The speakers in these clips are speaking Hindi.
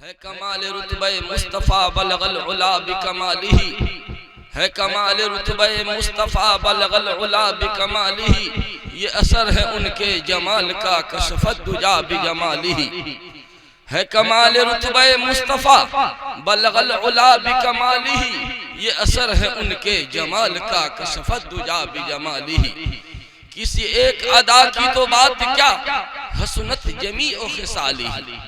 है कमाल रुतबे मुस्तफ़ा बलगल उला बिकमालिही, है कमाल रुतबे मुस्तफ़ा बलगल उला बिकमालिही। ये असर है उनके जमाल का कशफत दुजा बिजमालिही। है कमाल रुतबे मुस्तफ़ा बलगल उला बिकमालिही। ये असर है उनके जमाल का कशफत दुजा बिजमालिही। किसी एक अदा की तो बात क्या, हसनत जमी ओ खिसालिही।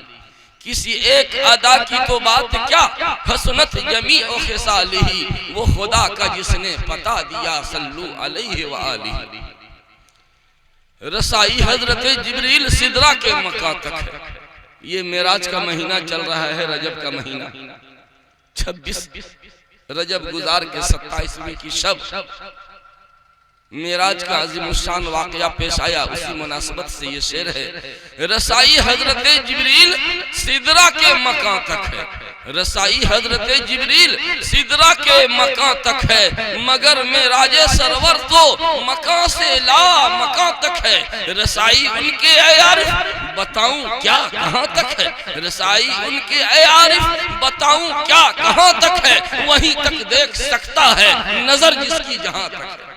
किसी एक अदा की तो बात क्या, हसनत जमी ओ खिसालिही। वो खुदा का जिसने पता दिया सल्लू अलैहि व आलिही। रसाई हजरत जिब्रील सिदरा के मकां तक है। ये मेराज का महीना चल रहा है, रजब का महीना। 26 रजब गुजार के 27वें की शब मेराज का अज़ीमुश्शान वाक़या पेश आया। उसी मुनासबत से ये शेर है। रसाई हजरत जिब्रील सिदरा के मकां तक है। रसाई हजरत जिब्रील सिदरा के मकां तक है, मगर मेराजे सरवर तो मकां से ला मकां तक है। रसाई उनके आरिफ बताऊं क्या कहां तक है। रसाई उनके आरिफ बताऊं क्या कहां तक है। वहीं तक देख सकता है नजर जिसकी जहां तक है।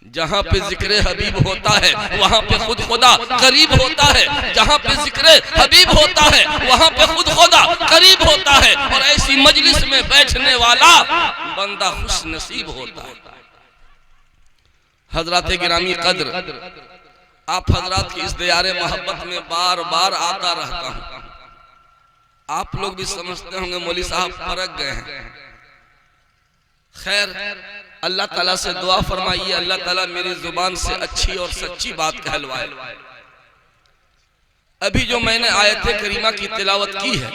जहां पे जिक्र हबीब होता है वहां पे खुद खुदा करीब होता है। जहां पे जिक्र हबीब होता है वहां पे खुद खुदा करीब होता है। और ऐसी मजलिस में बैठने वाला बंदा खुश नसीब होता है। हजरात गिरामी कद्र, आप हजरात की इस दियारे मोहब्बत में बार बार आता रहता हूं। आप लोग भी समझते होंगे मौली साहब फरक गए हैं। खैर, अल्लाह ताला से दुआ फरमाइए, अल्लाह ताला मेरी जुबान से अच्छी और सच्ची बात कहलवाए। अभी जो मैंने आयत करीमा की तिलावत की है,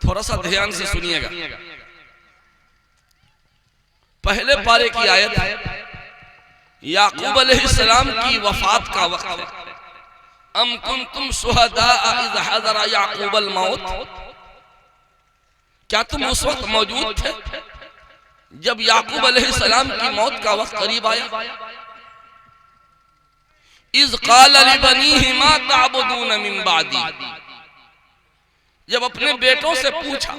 थोड़ा सा ध्यान से सुनिएगा। पहले पारे की आयत है, याकूब अलैहिस्सलाम की वफात का वक्त है। अम कुंतुम शुहदा इज़ हज़रा याकूबल मौत, क्या तुम उस वक्त मौजूद थे जब याकूब अलैहिस्सलाम की मौत का वक्त करीब आया। इज़ क़ाल लिबनीहि मा तअबुदून मिन बादी, जब अपने बेटों से पूछा।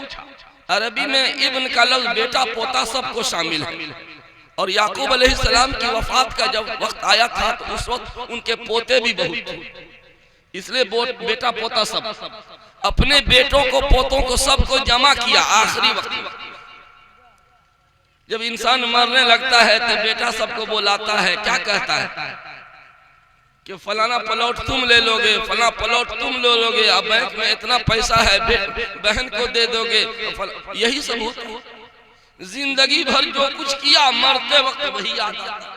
अरबी में इब्न का लफ्ज़ बेटा पोता सबको शामिल है। और याकूब अलैहिस्सलाम की वफात का जब वक्त आया था तो उस वक्त उनके पोते भी बहुत थे, इसलिए बेटा पोता सब अपने बेटों को पोतों को सबको जमा किया। आखिरी वक्त जब इंसान मरने लगता है तो बेटा सबको बुलाता है, क्या कहता है कि फलाना प्लॉट तुम ले लोगे, फलाना प्लॉट तुम ले लोगे, अब बैंक में इतना पैसा है बहन को दे दोगे। यही सब होता है। जिंदगी भर जो कुछ किया मरते वक्त वही याद आता।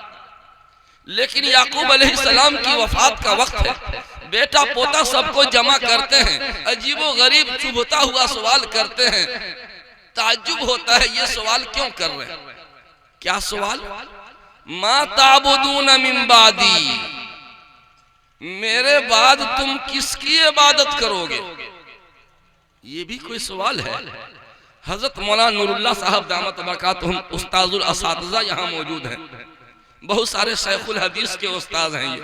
लेकिन याकूब अलैहिस्सलाम की वफात का वक्त है, बेटा पोता सबको जमा करते हैं। अजीबो गरीब चुभता हुआ सवाल करते हैं। ताज्जुब होता है ये सवाल क्यों कर रहे हैं। क्या सवाल, मा ताबुदून मिन बादी, मेरे बाद तुम किसकी इबादत करोगे। ये भी कोई सवाल है। हजरत मौलाना नूरुल्लाह साहब दामत बरकातुहुम उस्ताजुल असातिज़ा यहाँ मौजूद हैं। बहुत सारे शेखुल हदीस के उस्ताद हैं। ये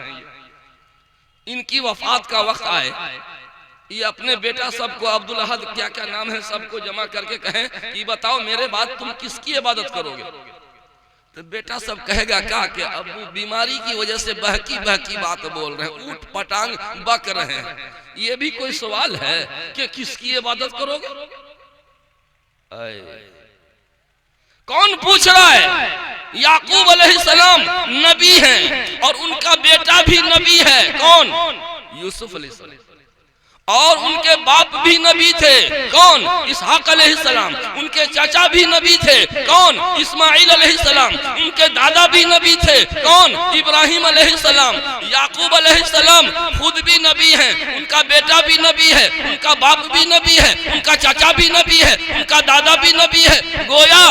इनकी वफात का वक्त आए, ये अपने बेटा सबको अब्दुल अहद क्या क्या नाम है सबको जमा करके कहें कि बताओ मेरे बाद तुम किसकी इबादत करोगे। तो बेटा सब कहेगा क्या कि अबू बीमारी की वजह से बहकी बहकी बात बोल रहे हैं, ऊट पटांग बक रहे हैं। ये भी कोई सवाल है कि किसकी इबादत करोगे। कौन पूछ रहा है। याकूब अलैहिस्सलाम नबी हैं और उनका बेटा भी नबी है। कौन, यूसुफ अलैहिस्सलाम। और उनके बाप भी नबी थे। कौन, इसहाक अलैहिस्सलाम। उनके चाचा भी नबी थे। कौन, इस्माइल अलैहिस्सलाम। उनके दादा भी नबी थे। कौन, इब्राहिम अलैहिस्सलाम। याकूब अलैहिस्सलाम खुद भी नबी हैं, उनका बेटा भी नबी है, उनका बाप भी नबी है, उनका चाचा भी नबी है, उनका दादा भी नबी है। गोया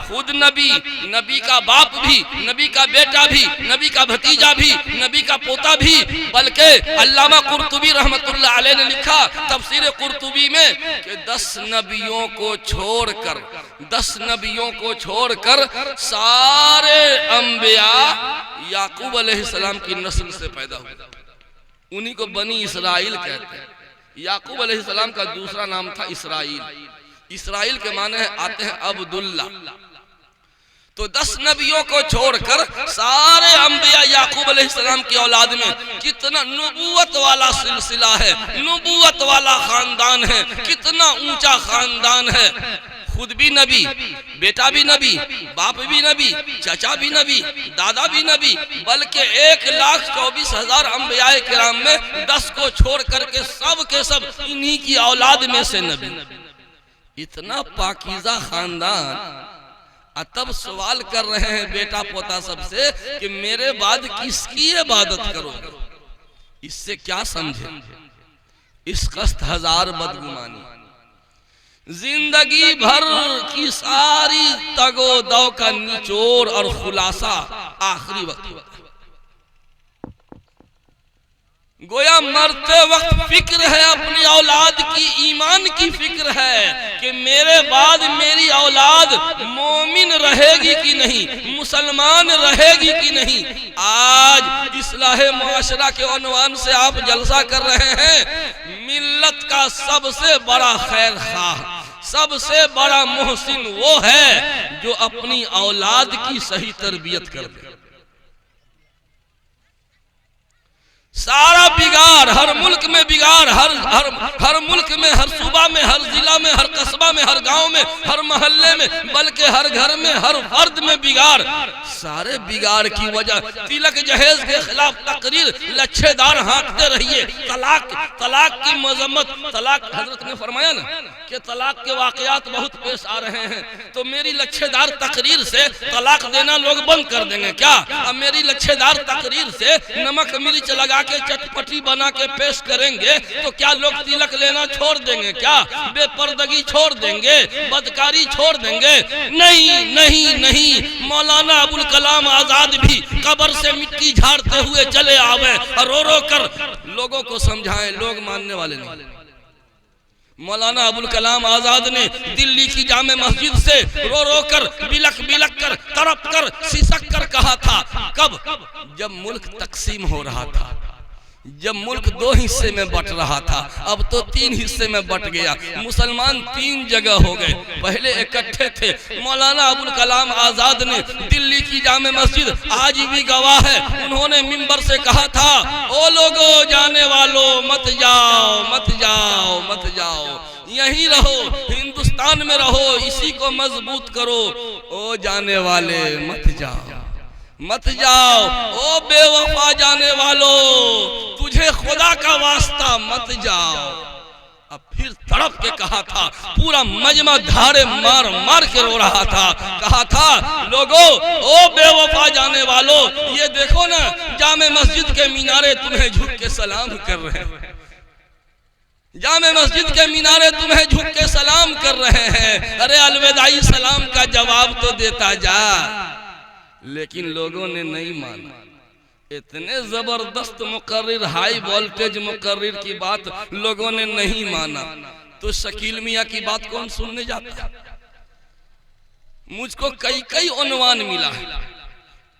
खुद नबी, नबी का बाप भी, नबी का बेटा भी, नबी का भतीजा भी, नबी का पोता भी। बल्कि अल्लामा कुर्तुबी रहमतुल्लाह अलैह ने लिखा तफसीर कुर्तुबी में कि 10 नबियों को छोड़कर, 10 नबियों को छोड़कर सारे अंबिया याकूब अलैहिस्सलाम की नस्ल से पैदा हुए। उन्हीं को बनी इसराइल कहते हैं। याकूब अलैहिस्सलाम का दूसरा नाम था इसराइल। इसराइल के माने आते हैं अब्दुल्ला। तो 10 नबियों को छोड़कर सारे अंबिया याकूब अलैहिस्सलाम की औलाद में कितना नबूवत वाला सिलसिला है, नबूवत वाला खानदान है, कितना ऊंचा खानदान है। खुद भी नबी, बेटा भी नबी, बाप भी नबी, चाचा भी नबी, दादा भी नबी, बल्कि 1,24,000 अंबियाए किराम में 10 को छोड़ करके सब के सब इन्हीं की औलाद में से नबी। इतना पाकीज़ा खानदान। तब सवाल कर रहे हैं बेटा पोता सबसे कि मेरे बाद किसकी इबादत करोगे? इससे क्या समझे? इस कस्त हजार बदगुमानी, जिंदगी भर की सारी तगो दौ का निचोड़ और खुलासा आखिरी वक्त। गोया मरते वक्त फिक्र है अपनी औलाद की, ईमान की फिक्र है कि मेरे बाद मेरी औलाद मोमिन रहेगी कि नहीं, मुसलमान रहेगी कि नहीं। आज इस्लाह मुआशरा के उन्वान से आप जलसा कर रहे हैं। मिल्लत का सबसे बड़ा खैर खाह, सबसे बड़ा मोहसिन वो है जो अपनी औलाद की सही तरबियत कर दे। सारा बिगाड़ हर मुल्क में, बिगाड़ हर मुल्क में, हर सूबा में, हर जिला में, हर कस्बा में, हर गांव में, हर मोहल्ले में, बल्कि हर घर में, हर फर्द में बिगाड़। सारे बिगाड़ की वजह तिलक जहेज के खिलाफ तकरीर लच्छेदार हाँकते रहिए। तलाक की मजम्मत, तलाक हजरत ने फरमाया ना कि तलाक के वाकयात बहुत पेश आ रहे हैं, तो मेरी लच्छेदार तकरीर से तलाक देना लोग बंद कर देंगे क्या? अब मेरी लच्छेदार तकरीर से नमक मिर्च लगा के चटपटी बना के पेश करेंगे तो क्या लोग तिलक लेना छोड़ देंगे क्या? बेपर्दगी छोड़ देंगे, बदकारी छोड़ देंगे? नहीं नहीं नहीं। मौलाना अबुल कलाम आजाद भी कब्र से मिट्टी झाड़ते हुए चले आवे और रो रो कर लोगों को समझाएं, लोग मानने वाले नहीं। मौलाना अबुल कलाम आजाद ने दिल्ली की जामे मस्जिद से रो रो कर, बिलक बिलक कर, तड़प कर, सिसक कर कहा था। कब? जब मुल्क तकसीम हो रहा था, जब मुल्क 2 हिस्से में बट रहा था, अब तो 3 हिस्से में बट गया। मुसलमान 3 जगह हो गए, पहले इकट्ठे थे। मौलाना अबुल कलाम आजाद ने दिल्ली की जामे मस्जिद आज भी गवाह है, उन्होंने मिंबर से कहा था, ओ लोगो जाने वालों मत जाओ, मत जाओ, मत जाओ, यहीं रहो, हिंदुस्तान में रहो, इसी को मजबूत करो। ओ जाने वाले मत जाओ, मत जाओ, ओ बेवफा जाने वालों, तुझे खुदा का वास्ता मत जाओ। अब फिर तड़प के कहा था, पूरा मजमा धारे मार मार के रो रहा था, कहा था, लोगो ओ बेवफा जाने वालों, ये देखो ना जामे मस्जिद के मीनारे तुम्हें झुक के सलाम कर रहे हैं, जामे मस्जिद के मीनारे तुम्हें झुक के सलाम कर रहे हैं। अरे अलविदाई सलाम का जवाब तो देता जा। लेकिन लोगों ने नहीं माना। इतने जबरदस्त मुकर्रिर, हाई वोल्टेज मुकर्रिर की बात लोगों ने नहीं माना, तो शकील मियाँ की बात कौन सुनने जाता? मुझको कई उन्वान मिला है।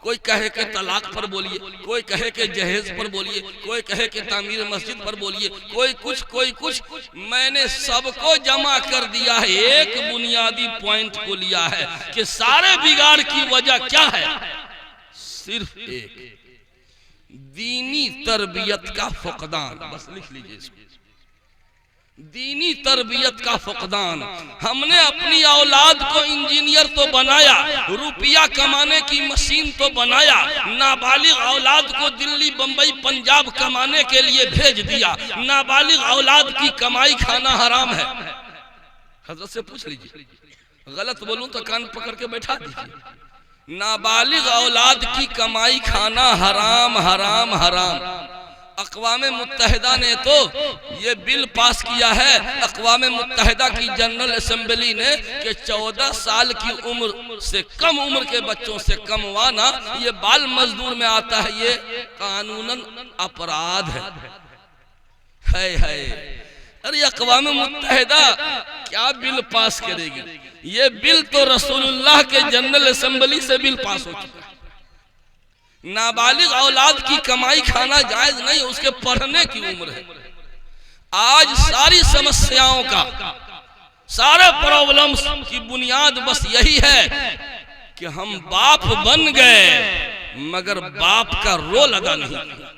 कोई कहे के तलाक पर बोलिए, कोई कहे के जहेज पर बोलिए, कोई कहे के तामीर मस्जिद पर बोलिए, कोई कुछ। मैंने सबको जमा कर दिया है, एक बुनियादी पॉइंट को लिया है कि सारे बिगाड़ की वजह क्या है? सिर्फ एक, दीनी तरबियत का फुकदान। बस लिख लीजिए इसको, दीनी तरबियत का फुकदान। हमने अपनी औलाद को इंजीनियर तो बनाया, रुपया कमाने की मशीन तो बनाया, नाबालिग औलाद को दिल्ली बंबई पंजाब कमाने के लिए भेज दिया। नाबालिग औलाद की कमाई खाना हराम है। हजरत से पूछ लीजिए, गलत बोलूं तो कान पकड़ के बैठा दीजिए। नाबालिग औलाद की कमाई खाना हराम हराम हराम। अक़वाम मुत्तहिदा ने तो ये बिल पास किया है, अक़वाम मुत्तहिदा की जनरल असेंबली ने, कि 14 साल की उम्र से कम उम्र के बच्चों से कमवाना ये बाल मजदूर में आता है, ये कानूनन अपराध है। अरे अक़वाम मुत्तहिदा क्या बिल पास करेगी? ये बिल तो रसूलुल्लाह के जनरल असेंबली से बिल पास हो चुका है। नाबालिग औलाद की कमाई खाना जायज नहीं, उसके पढ़ने की उम्र है। आज सारी समस्याओं का, सारे प्रॉब्लम्स की बुनियाद बस यही है कि हम बाप बन गए मगर बाप का रोल अदा नहीं किया।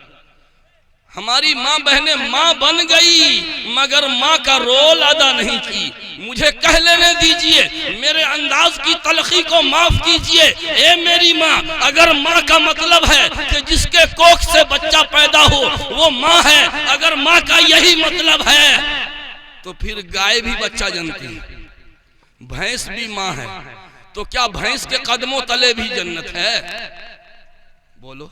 हमारी माँ बहनें माँ बन गई मगर माँ का रोल अदा नहीं की। मुझे कह लेने दीजिए, मेरे अंदाज की तलखी को माफ कीजिए। ए मेरी माँ, अगर माँ का मतलब है कि जिसके कोख से बच्चा पैदा हो वो माँ है, अगर माँ का यही मतलब है तो फिर गाय भी बच्चा जनती है, भैंस भी माँ है, तो क्या भैंस के कदमों तले भी जन्नत है? बोलो।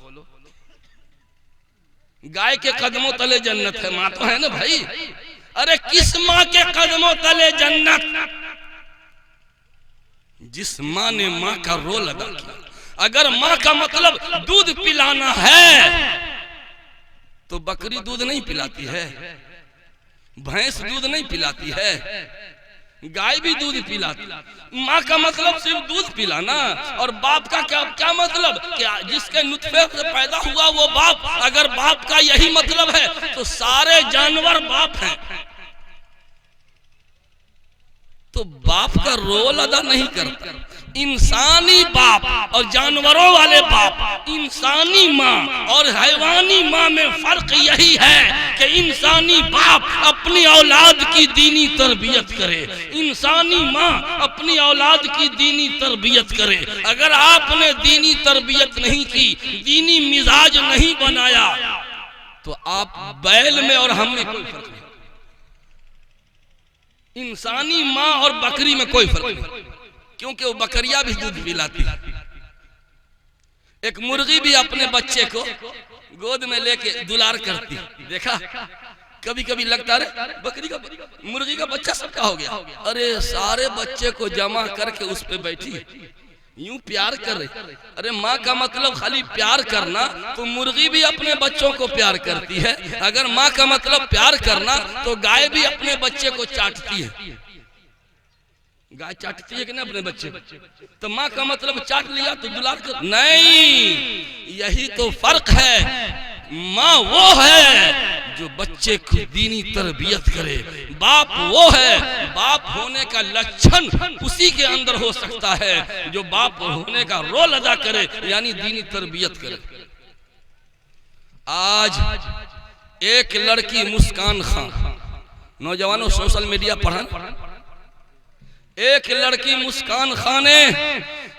गाय के कदमों तले जन्नत है, माँ तो है ना भाई। अरे किस माँ के कदमों तले जन्नत? जिस माँ ने माँ का रोल अदा किया। अगर माँ का मतलब दूध पिलाना है तो बकरी दूध नहीं पिलाती है, भैंस दूध नहीं पिलाती है, गाय भी दूध पिलाती। माँ का मतलब सिर्फ दूध पिलाना, और बाप का क्या मतलब? क्या जिसके नुत्फे से पैदा हुआ वो बाप। अगर बाप का यही मतलब है तो सारे जानवर बाप हैं, तो बाप का रोल अदा नहीं करता। इंसानी बाप और जानवरों वाले बाप, इंसानी माँ और हैवानी माँ में फर्क यही है कि इंसानी बाप अपनी औलाद की दीनी तरबियत करे, इंसानी माँ अपनी औलाद की दीनी तरबियत करे। अगर आपने दीनी तरबियत नहीं की, दीनी मिजाज नहीं बनाया, तो आप बैल में और हम में कोई फर्क नहीं। इंसानी माँ और बकरी में कोई फर्क नहीं, क्योंकि वो बकरियां भी दूध पिलाती। एक मुर्गी भी अपने बच्चे को गोद में लेके दुलार करती। देखा? कभी कभी लगता है बकरी का मुर्गी का बच्चा सबका हो गया, अरे सारे बच्चे को जमा करके उस पे बैठी यूं प्यार कर रही। अरे माँ का मतलब खाली प्यार करना, तो मुर्गी भी अपने बच्चों को प्यार करती है। अगर माँ का मतलब प्यार करना तो गाय भी अपने बच्चे को चाटती है। गाय चाटती है कि नहीं अपने बच्चे? तो माँ का मतलब चाट लिया तो दुलार कर नहीं। यही तो फर्क है। माँ वो है जो बच्चे को दीनी तरबियत करे, बाप वो है, बाप होने का लक्षण उसी के अंदर हो सकता है जो बाप होने का रोल अदा करे, यानी दीनी तरबियत करे। आज एक लड़की मुस्कान खान, नौजवानों सोशल मीडिया पढ़ा, एक लड़की मुस्कान खान ने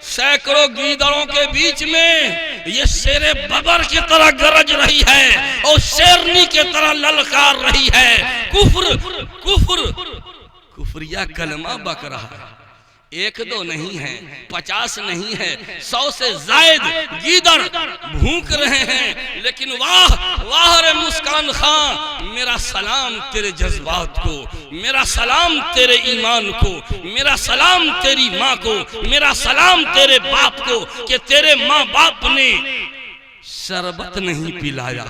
सैकड़ों गीदड़ों के बीच में ये शेरे बबर की तरह गरज रही है और शेरनी की तरह ललकार रही है, कुफ्र कुफ्र कुफरिया कलमा बक रहा है। एक दो नहीं है, 50 नहीं है, 100 से जायद गीदड़ भूख रहे हैं। लेकिन वाह वाह रे मुस्कान खां, मेरा सलाम तेरे जज्बात को, मेरा सलाम तेरे ईमान को, मेरा सलाम तेरी माँ को, मेरा सलाम तेरे बाप को कि तेरे माँ बाप ने शरबत नहीं पिलाया,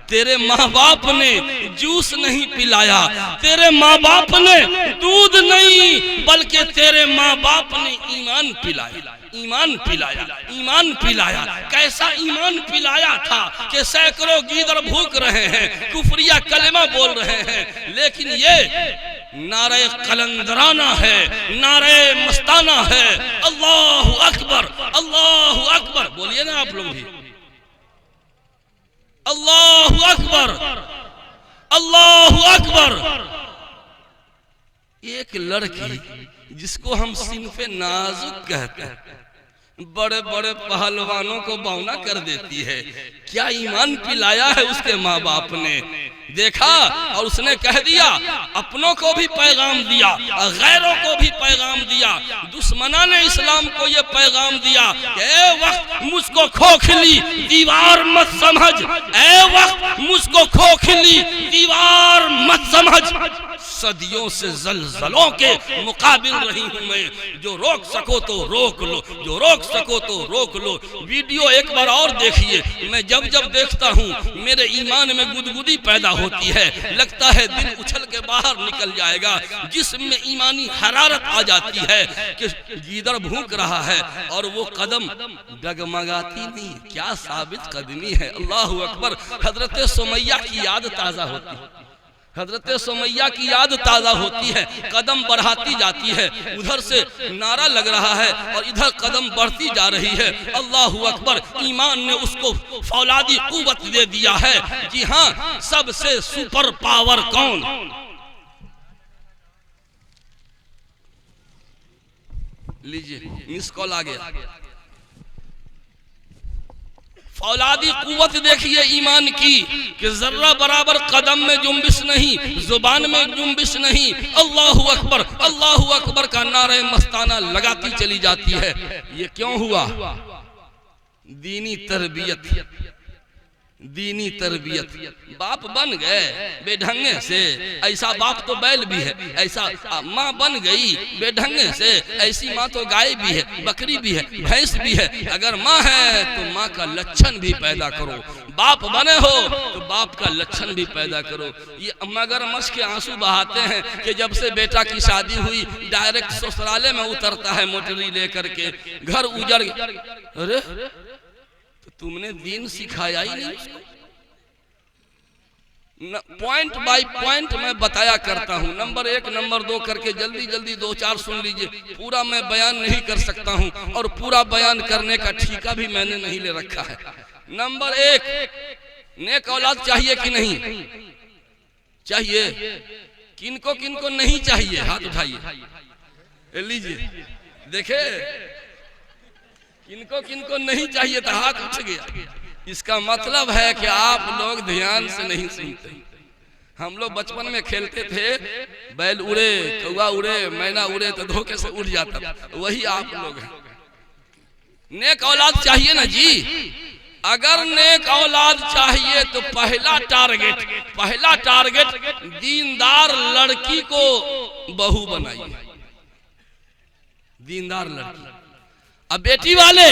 तेरे माँ बाप ने जूस नहीं पिलाया, तेरे माँ बाप ने दूध नहीं बल्कि तेरे माँ बाप ने ईमान पिलाया, ईमान पिलाया, ईमान पिलाया। कैसा ईमान पिलाया था कि सैकड़ों गीदड़ भूख रहे हैं, कुफरिया कलमा बोल रहे हैं, लेकिन ये नारे कलंदराना है, नारे मस्ताना है। अल्लाहु अकबर, अल्लाहु अकबर बोलिए ना आप लोग भी, अल्लाहु अकबर, अल्लाहु अकबर। एक लड़की जिसको हम सिनफे नाजुक कहते हैं, बड़े बड़े पहलवानों को बौना कर देती है। क्या ईमान पिलाया है उसके माँ बाप ने, देखा और उसने कह दिया, अपनों को भी पैगाम दिया और गैरों को भी पैगाम दिया। दुश्मनाने इस्लाम को ये पैगाम दिया कि ए वक्त मुझको खोखली दीवार मत समझ, ए वक्त मुझको खोखली दीवार मत समझ, सदियों से जलजलों के मुकाबिल रही हूँ मैं, जो रोक सको तो रोक लो, जो रोक सको तो रोक लो। वीडियो एक बार और देखिए, मैं जब जब देखता हूँ मेरे ईमान में गुदगुदी पैदा होती है, लगता है दिल उछल के बाहर निकल जाएगा, जिसमें ईमानी हरारत आ जाती है कि गीदड़ भूख रहा है और वो कदम डगमगाती नहीं। क्या साबित कदमी है, अल्लाहु अकबर। हजरत सुमैया की याद ताजा होती है, हजरत सुमैया की याद ताज़ा होती है, कदम बढ़ाती जाती है, उधर से नारा लग रहा है और इधर कदम बढ़ती जा रही है। अल्लाहु अकबर, ईमान ने उसको फौलादी कुव्वत दे दिया है। जी हाँ, सबसे सुपर पावर कौन? लीजिए, मिस कॉल आ गया। फौलादी कुव्वत देखिए ईमान की कि जर्रा बराबर कदम में जुम्बिश नहीं, जुबान में जुम्बिश नहीं, अल्लाहु अकबर का नारे मस्ताना लगाती चली जाती है। ये क्यों हुआ? दीनी तरबियत, दीनी तरबियत। बाप बन गए बेढंगे से, ऐसा बाप तो बैल भी है, ऐसा माँ बन गई बेढंगे से, ऐसी माँ तो गाय भी है, बकरी भी है, भैंस भी है। अगर माँ है तो माँ का लक्षण भी पैदा करो, बाप बने हो तो बाप का लक्षण भी पैदा करो। ये मगरमच्छ के आंसू बहाते हैं कि जब से बेटा की शादी हुई डायरेक्ट ससुराले में उतरता है मोटरी लेकर के, घर उजड़। अरे तुमने दीन सिखाया ही नहीं उसको। पॉइंट बाय पॉइंट मैं बताया करता हूँ, नंबर 1 नंबर 2 करके जल्दी जल्दी 2-4 सुन लीजिए। पूरा मैं बयान नहीं कर सकता हूँ और पूरा बयान करने का ठीका भी मैंने नहीं ले रखा है। नंबर 1, नेक औलाद चाहिए कि नहीं चाहिए? किनको किनको नहीं चाहिए? हाथ उठाइए, लीजिए देखे। किनको किनको नहीं चाहिए तो हाथ उठ गया। इसका मतलब है कि आप लोग ध्यान से नहीं सुनते। हम लोग बचपन में खेलते थे, बैल उड़े, कौवा उड़े, मैना उड़े तो धोखे से उड़ जाता था, वही आप लोग हैं। नेक औलाद चाहिए ना जी? अगर नेक औलाद चाहिए तो पहला टारगेट दीनदार लड़की को बहू बनाइए, दीनदार लड़की। अब बेटी वाले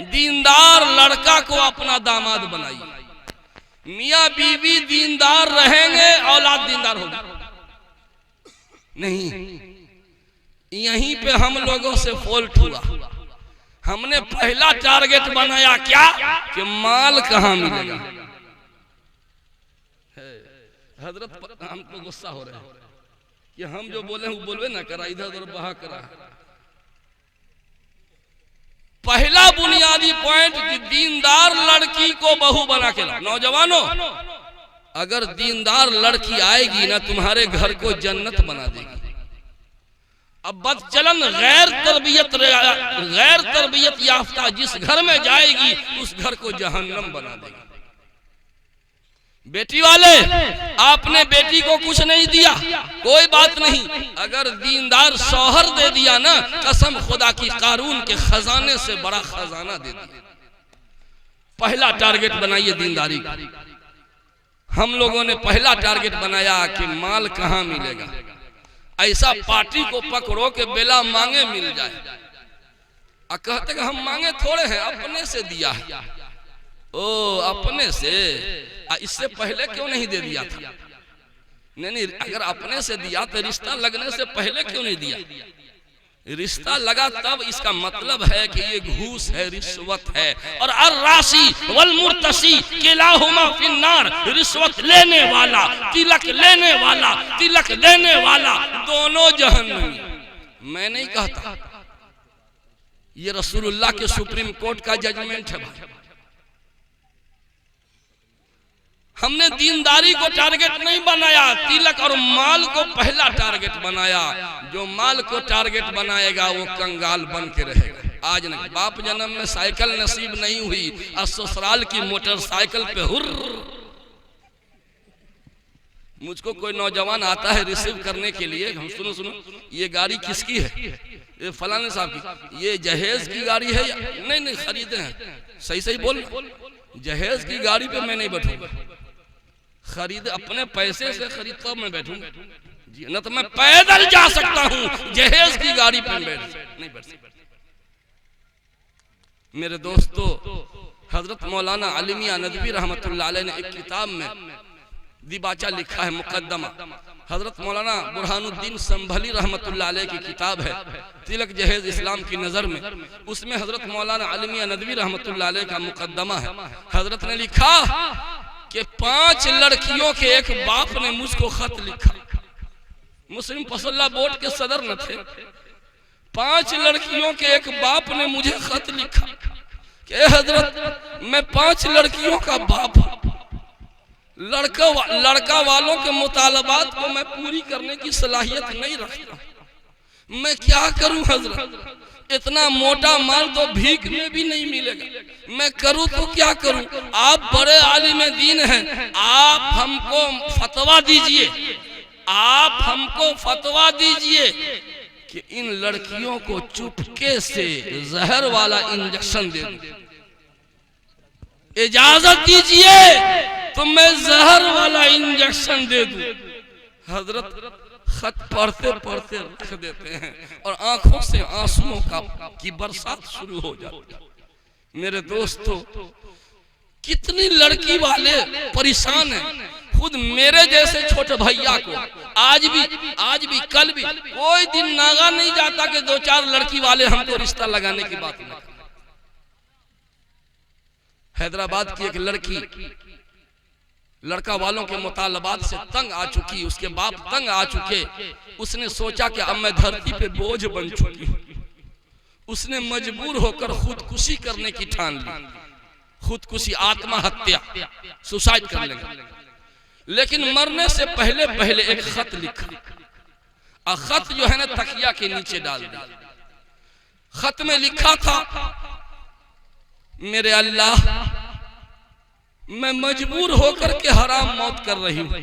दीनदार लड़का को अपना दामाद बनाइए। मियाँ बीवी दीनदार रहेंगे, औलाद दीनदार होगी नहीं। यहीं पे हम लोगों से फॉल्ट हुआ। हमने पहला टारगेट बनाया क्या कि माल कहाँ मिलेगा। हजरत हमको गुस्सा हो रहा है कि हम जो बोले वो बोलवे ना करा, इधर उधर बहा करा। पहला बुनियादी पॉइंट कि दीनदार लड़की को बहू बना के लाओ। नौजवानों, अगर दीनदार लड़की आएगी ना तुम्हारे घर को जन्नत बना देगी। अब बदचलन गैर तरबियत याफ्ता जिस घर में जाएगी उस घर को जहन्नम बना देगी। बेटी वाले, आपने बेटी को कुछ नहीं दिया, कोई बात नहीं। अगर दीनदार शौहर दे दिया ना, कसम खुदा की, कारून के खजाने से बड़ा खजाना दे दिया। पहला टारगेट बनाइए दीनदारी। हम लोगों ने पहला टारगेट बनाया कि माल कहाँ मिलेगा। ऐसा पार्टी को पकड़ो कि बेला मांगे मिल जाए। और कहते कि हम मांगे थोड़े हैं, अपने से दिया है। ओ, अपने से? इससे पहले क्यों नहीं दे दिया था? नहीं, अगर अपने से दिया तो रिश्ता लगने से पहले क्यों नहीं दिया? रिश्ता लगा तब। इसका मतलब है कि ये घूस है, रिश्वत है। और अर्राशी वल मुर्तशी किलाहुमा फिन्नार। रिश्वत लेने वाला, तिलक लेने वाला, तिलक देने वाला, दोनों जहन्नमी। मैं नहीं कहता, ये रसूलुल्लाह के सुप्रीम कोर्ट का जजमेंट है भाई। हमने दीनदारी को टारगेट नहीं बनाया, तिलक और माल को पहला टारगेट बनाया। जो माल को टारगेट बनाएगा वो कंगाल बन के रहेगा। आज नहीं, बाप जन्म में साइकिल नसीब नहीं हुई और ससुराल की मोटरसाइकिल पे हुर्र। मुझको कोई नौजवान आता है रिसीव करने के लिए, हम सुनो ये गाड़ी किसकी है? ये फलाने साहब की। ये जहेज की गाड़ी है या नहीं? खरीदे हैं। सही बोल। जहेज की गाड़ी पे मैं नहीं बैठूंगा, खरीद अपने पैसे से खरीदता मैं बैठूंगा जी, न तो मैं पैदल जा सकता हूँ, जहेज की गाड़ी पे नहीं बैठ सकता। मेरे दोस्तों, हजरत मौलाना अली मियां नदवी रहमतुल्लाह अलैह ने एक किताब में दिबाचा लिखा है, मुकद्दमा। हजरत मौलाना बुरहानुद्दीन संभली रहमतुल्लाह अलैह की किताब है तिलक जहेज इस्लाम की नजर में। उसमें हजरत मौलाना अली मियां नदवी रहमतुल्लाह अलैह का मुकद्दमा है। हजरत ने लिखा कि 5 लड़कियों के एक बाप ने मुझको खत लिखा। मुस्लिम फसल्ला बोर्ड के सदर न थे। 5 लड़कियों के एक बाप ने मुझे खत लिखा कि हजरत मैं 5 लड़कियों का बाप हूं, लड़का वालों के मुतालबात को मैं पूरी करने की सलाहियत नहीं रखता, मैं क्या करूं हजरत? इतना मोटा माल तो भीख में भी नहीं मिलेगा, मैं करूं तो क्या करूं? आप बड़े आलिम दीन हैं, आप हमको फतवा दीजिए, आप हमको फतवा दीजिए कि इन लड़कियों को चुपके से जहर वाला इंजेक्शन दे दूं, इजाजत दीजिए तो मैं जहर वाला इंजेक्शन दे दूं। हजरत खत पढ़ते पढ़ते रख देते हैं और आंखों से आंसुओं की बरसात शुरू हो जाती है। मेरे दोस्तों, कितनी लड़की वाले परेशान हैं। खुद मेरे जैसे छोटे भैया को आज भी कल भी कोई दिन नागा नहीं जाता कि 2-4 लड़की वाले हमको रिश्ता लगाने की बात नहीं। हैदराबाद की एक लड़की लड़का वालों के मुतालबात से तंग आ चुकी, उसके बाप तंग आ चुके। उसने सोचा कि अब मैं धरती पे बोझ बन चुकी हूँ। उसने मजबूर होकर खुदकुशी करने की ठान ली, खुदकुशी, आत्महत्या, सुसाइड कर लेगा। लेकिन मरने से पहले एक खत लिखा, और खत जो है ना तकिया के नीचे डाल दिया। खत में लिखा था, मेरे अल्लाह, मैं मजबूर होकर के हराम मौत कर रही हूं,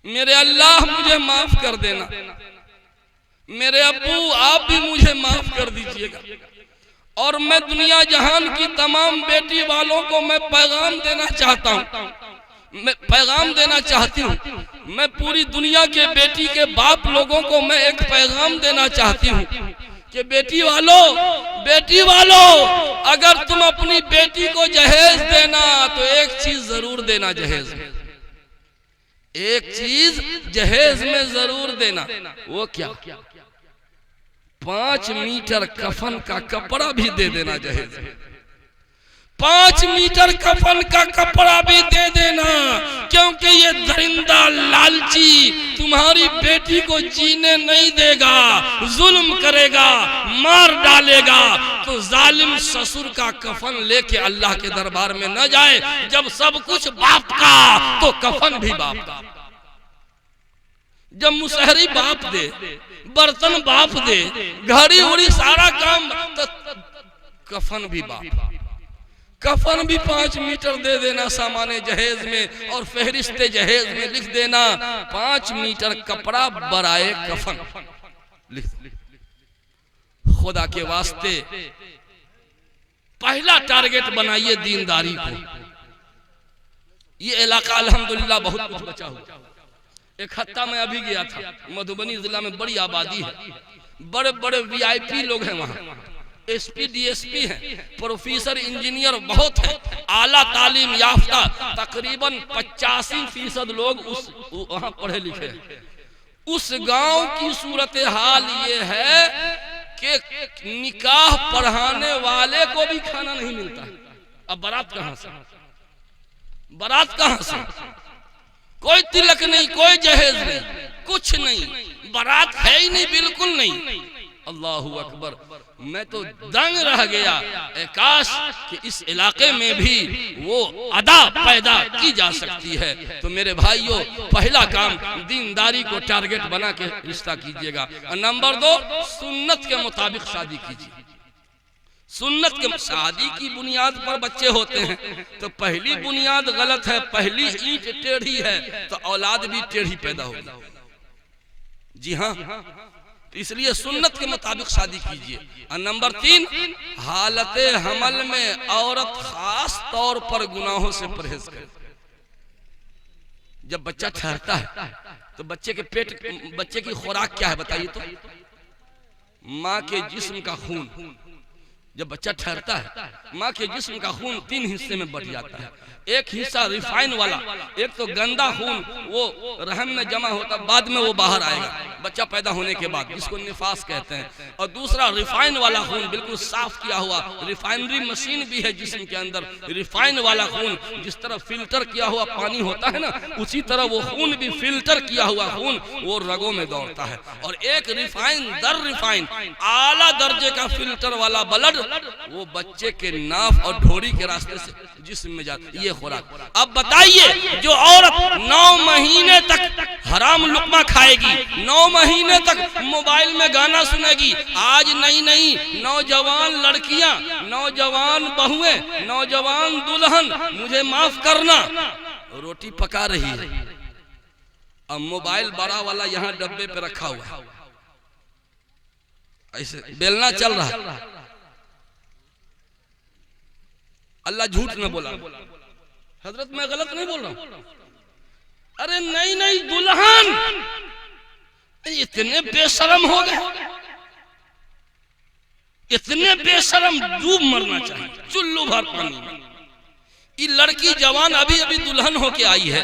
मेरे अल्लाह मुझे माफ कर देना, मेरे अब्बू आप भी मुझे माफ कर दीजिएगा। और मैं दुनिया जहान की तमाम बेटी वालों को मैं पैगाम देना चाहता हूं, मैं पैगाम देना चाहती हूँ, मैं पूरी दुनिया के बेटी के बाप लोगों को मैं एक पैगाम देना चाहती हूँ कि बेटी वालों, अगर तुम अपनी बेटी को जहेज देना तो एक चीज जरूर देना, जहेज में एक चीज जहेज में जरूर देना। वो क्या? 5 मीटर कफन का कपड़ा भी दे देना जहेज में। 5 मीटर कफन का कपड़ा भी दे देना, क्योंकि ये दरिंदा लालची तुम्हारी बेटी को जीने नहीं देगा, जुल्म करेगा, मार डालेगा। तो जालिम ससुर का कफन लेके अल्लाह के दरबार में न जाए। जब सब कुछ बाप का तो कफन भी बाप का। जब मुसहरी बाप दे, बर्तन बाप दे, घड़ी उड़ी सारा काम, तो कफन भी बाप। कफन भी 5 मीटर दे देना सामाने जहेज में, और फहरिस्ते जहेज में लिख देना 5 मीटर कपड़ा बराए कफन लिख। खुदा के वास्ते पहला टारगेट बनाइए दीनदारी को। ये इलाका अल्हम्दुलिल्लाह बहुत कुछ बचा हुआ। एक हत्ता में अभी गया था, मधुबनी जिला में बड़ी आबादी है, बड़े बड़े VIP लोग हैं वहां, SP DSP हैं, प्रोफेसर इंजीनियर बहुत है, आला तालीम याफ्ता, तकरीबन 85% लोग वहां पढ़े लिखे हैं। उस गांव की सूरत हाल ये है कि निकाह पढ़ाने वाले को भी खाना नहीं मिलता। अब बारात कहां से? बारात कहां से? कोई तिलक नहीं, कोई जहेज नहीं, कुछ नहीं, बारात है ही नहीं, बिल्कुल नहीं। अल्लाहु अकबर। मैं तो दंग रह गया। काश कि इस इलाके में भी वो अदा पैदा की जा सकती है। तो मेरे भाइयों, पहला काम दीनदारी को टारगेट बना के रिश्ता कीजिएगा। और नंबर 2, सुन्नत के मुताबिक शादी कीजिए। सुन्नत के शादी की बुनियाद पर बच्चे होते हैं तो पहली बुनियाद गलत है, पहली ईंट टेढ़ी है तो औलाद भी टेढ़ी पैदा होगी। जी हाँ, तो इसलिए सुन्नत के मुताबिक शादी कीजिए। और नंबर 3, हालत हमल में औरत खास तौर पर गुनाहों से परहेज करे। जब बच्चा ठहरता है तो बच्चे की खुराक क्या है बताइए तो? माँ के जिस्म का खून, जब बच्चा ठहरता है माँ के जिस्म का खून 3 हिस्से में बट जाता है। एक हिस्सा रिफाइन वाला, एक तो गंदा खून वो रहम में जमा होता, बाद में वो बाहर आएगा बच्चा पैदा होने के बाद, जिसको निफास कहते हैं। और दूसरा रिफाइन वाला खून, बिल्कुल साफ किया हुआ, रिफाइनरी मशीन भी है जिस्म के अंदर। रिफाइन वाला खून जिस तरह फिल्टर किया हुआ पानी होता है ना, उसी तरह वो खून भी फिल्टर किया हुआ खून वो रगों में दौड़ता है। और एक रिफाइन दर रिफाइन आला दर्जे का फिल्टर वाला ब्लड वो बच्चे के नाफ और ढोरी के रास्ते से जिस्म में जाता। ये खुराक। अब बताइए, जो औरत 9 महीने तक हराम लुकमा खाएगी, 9 महीने तक मोबाइल में गाना सुनेगी, आज नई नई नौजवान लड़कियां, नौजवान बहुएं, नौजवान दुल्हन, मुझे माफ करना, रोटी पका रही है, अब मोबाइल बड़ा वाला यहाँ डब्बे पे रखा हुआ है, ऐसे बेलना चल रहा है। अल्लाह झूठ न बोला, हजरत मैं गलत नहीं बोल रहा हूं। अरे नई नई दुल्हन इतने बेशरम हो गए, इतने बेशरम, डूब मरना चाहिए चुल्लू भर पानी में। ये लड़की जवान अभी अभी दुल्हन होके आई है,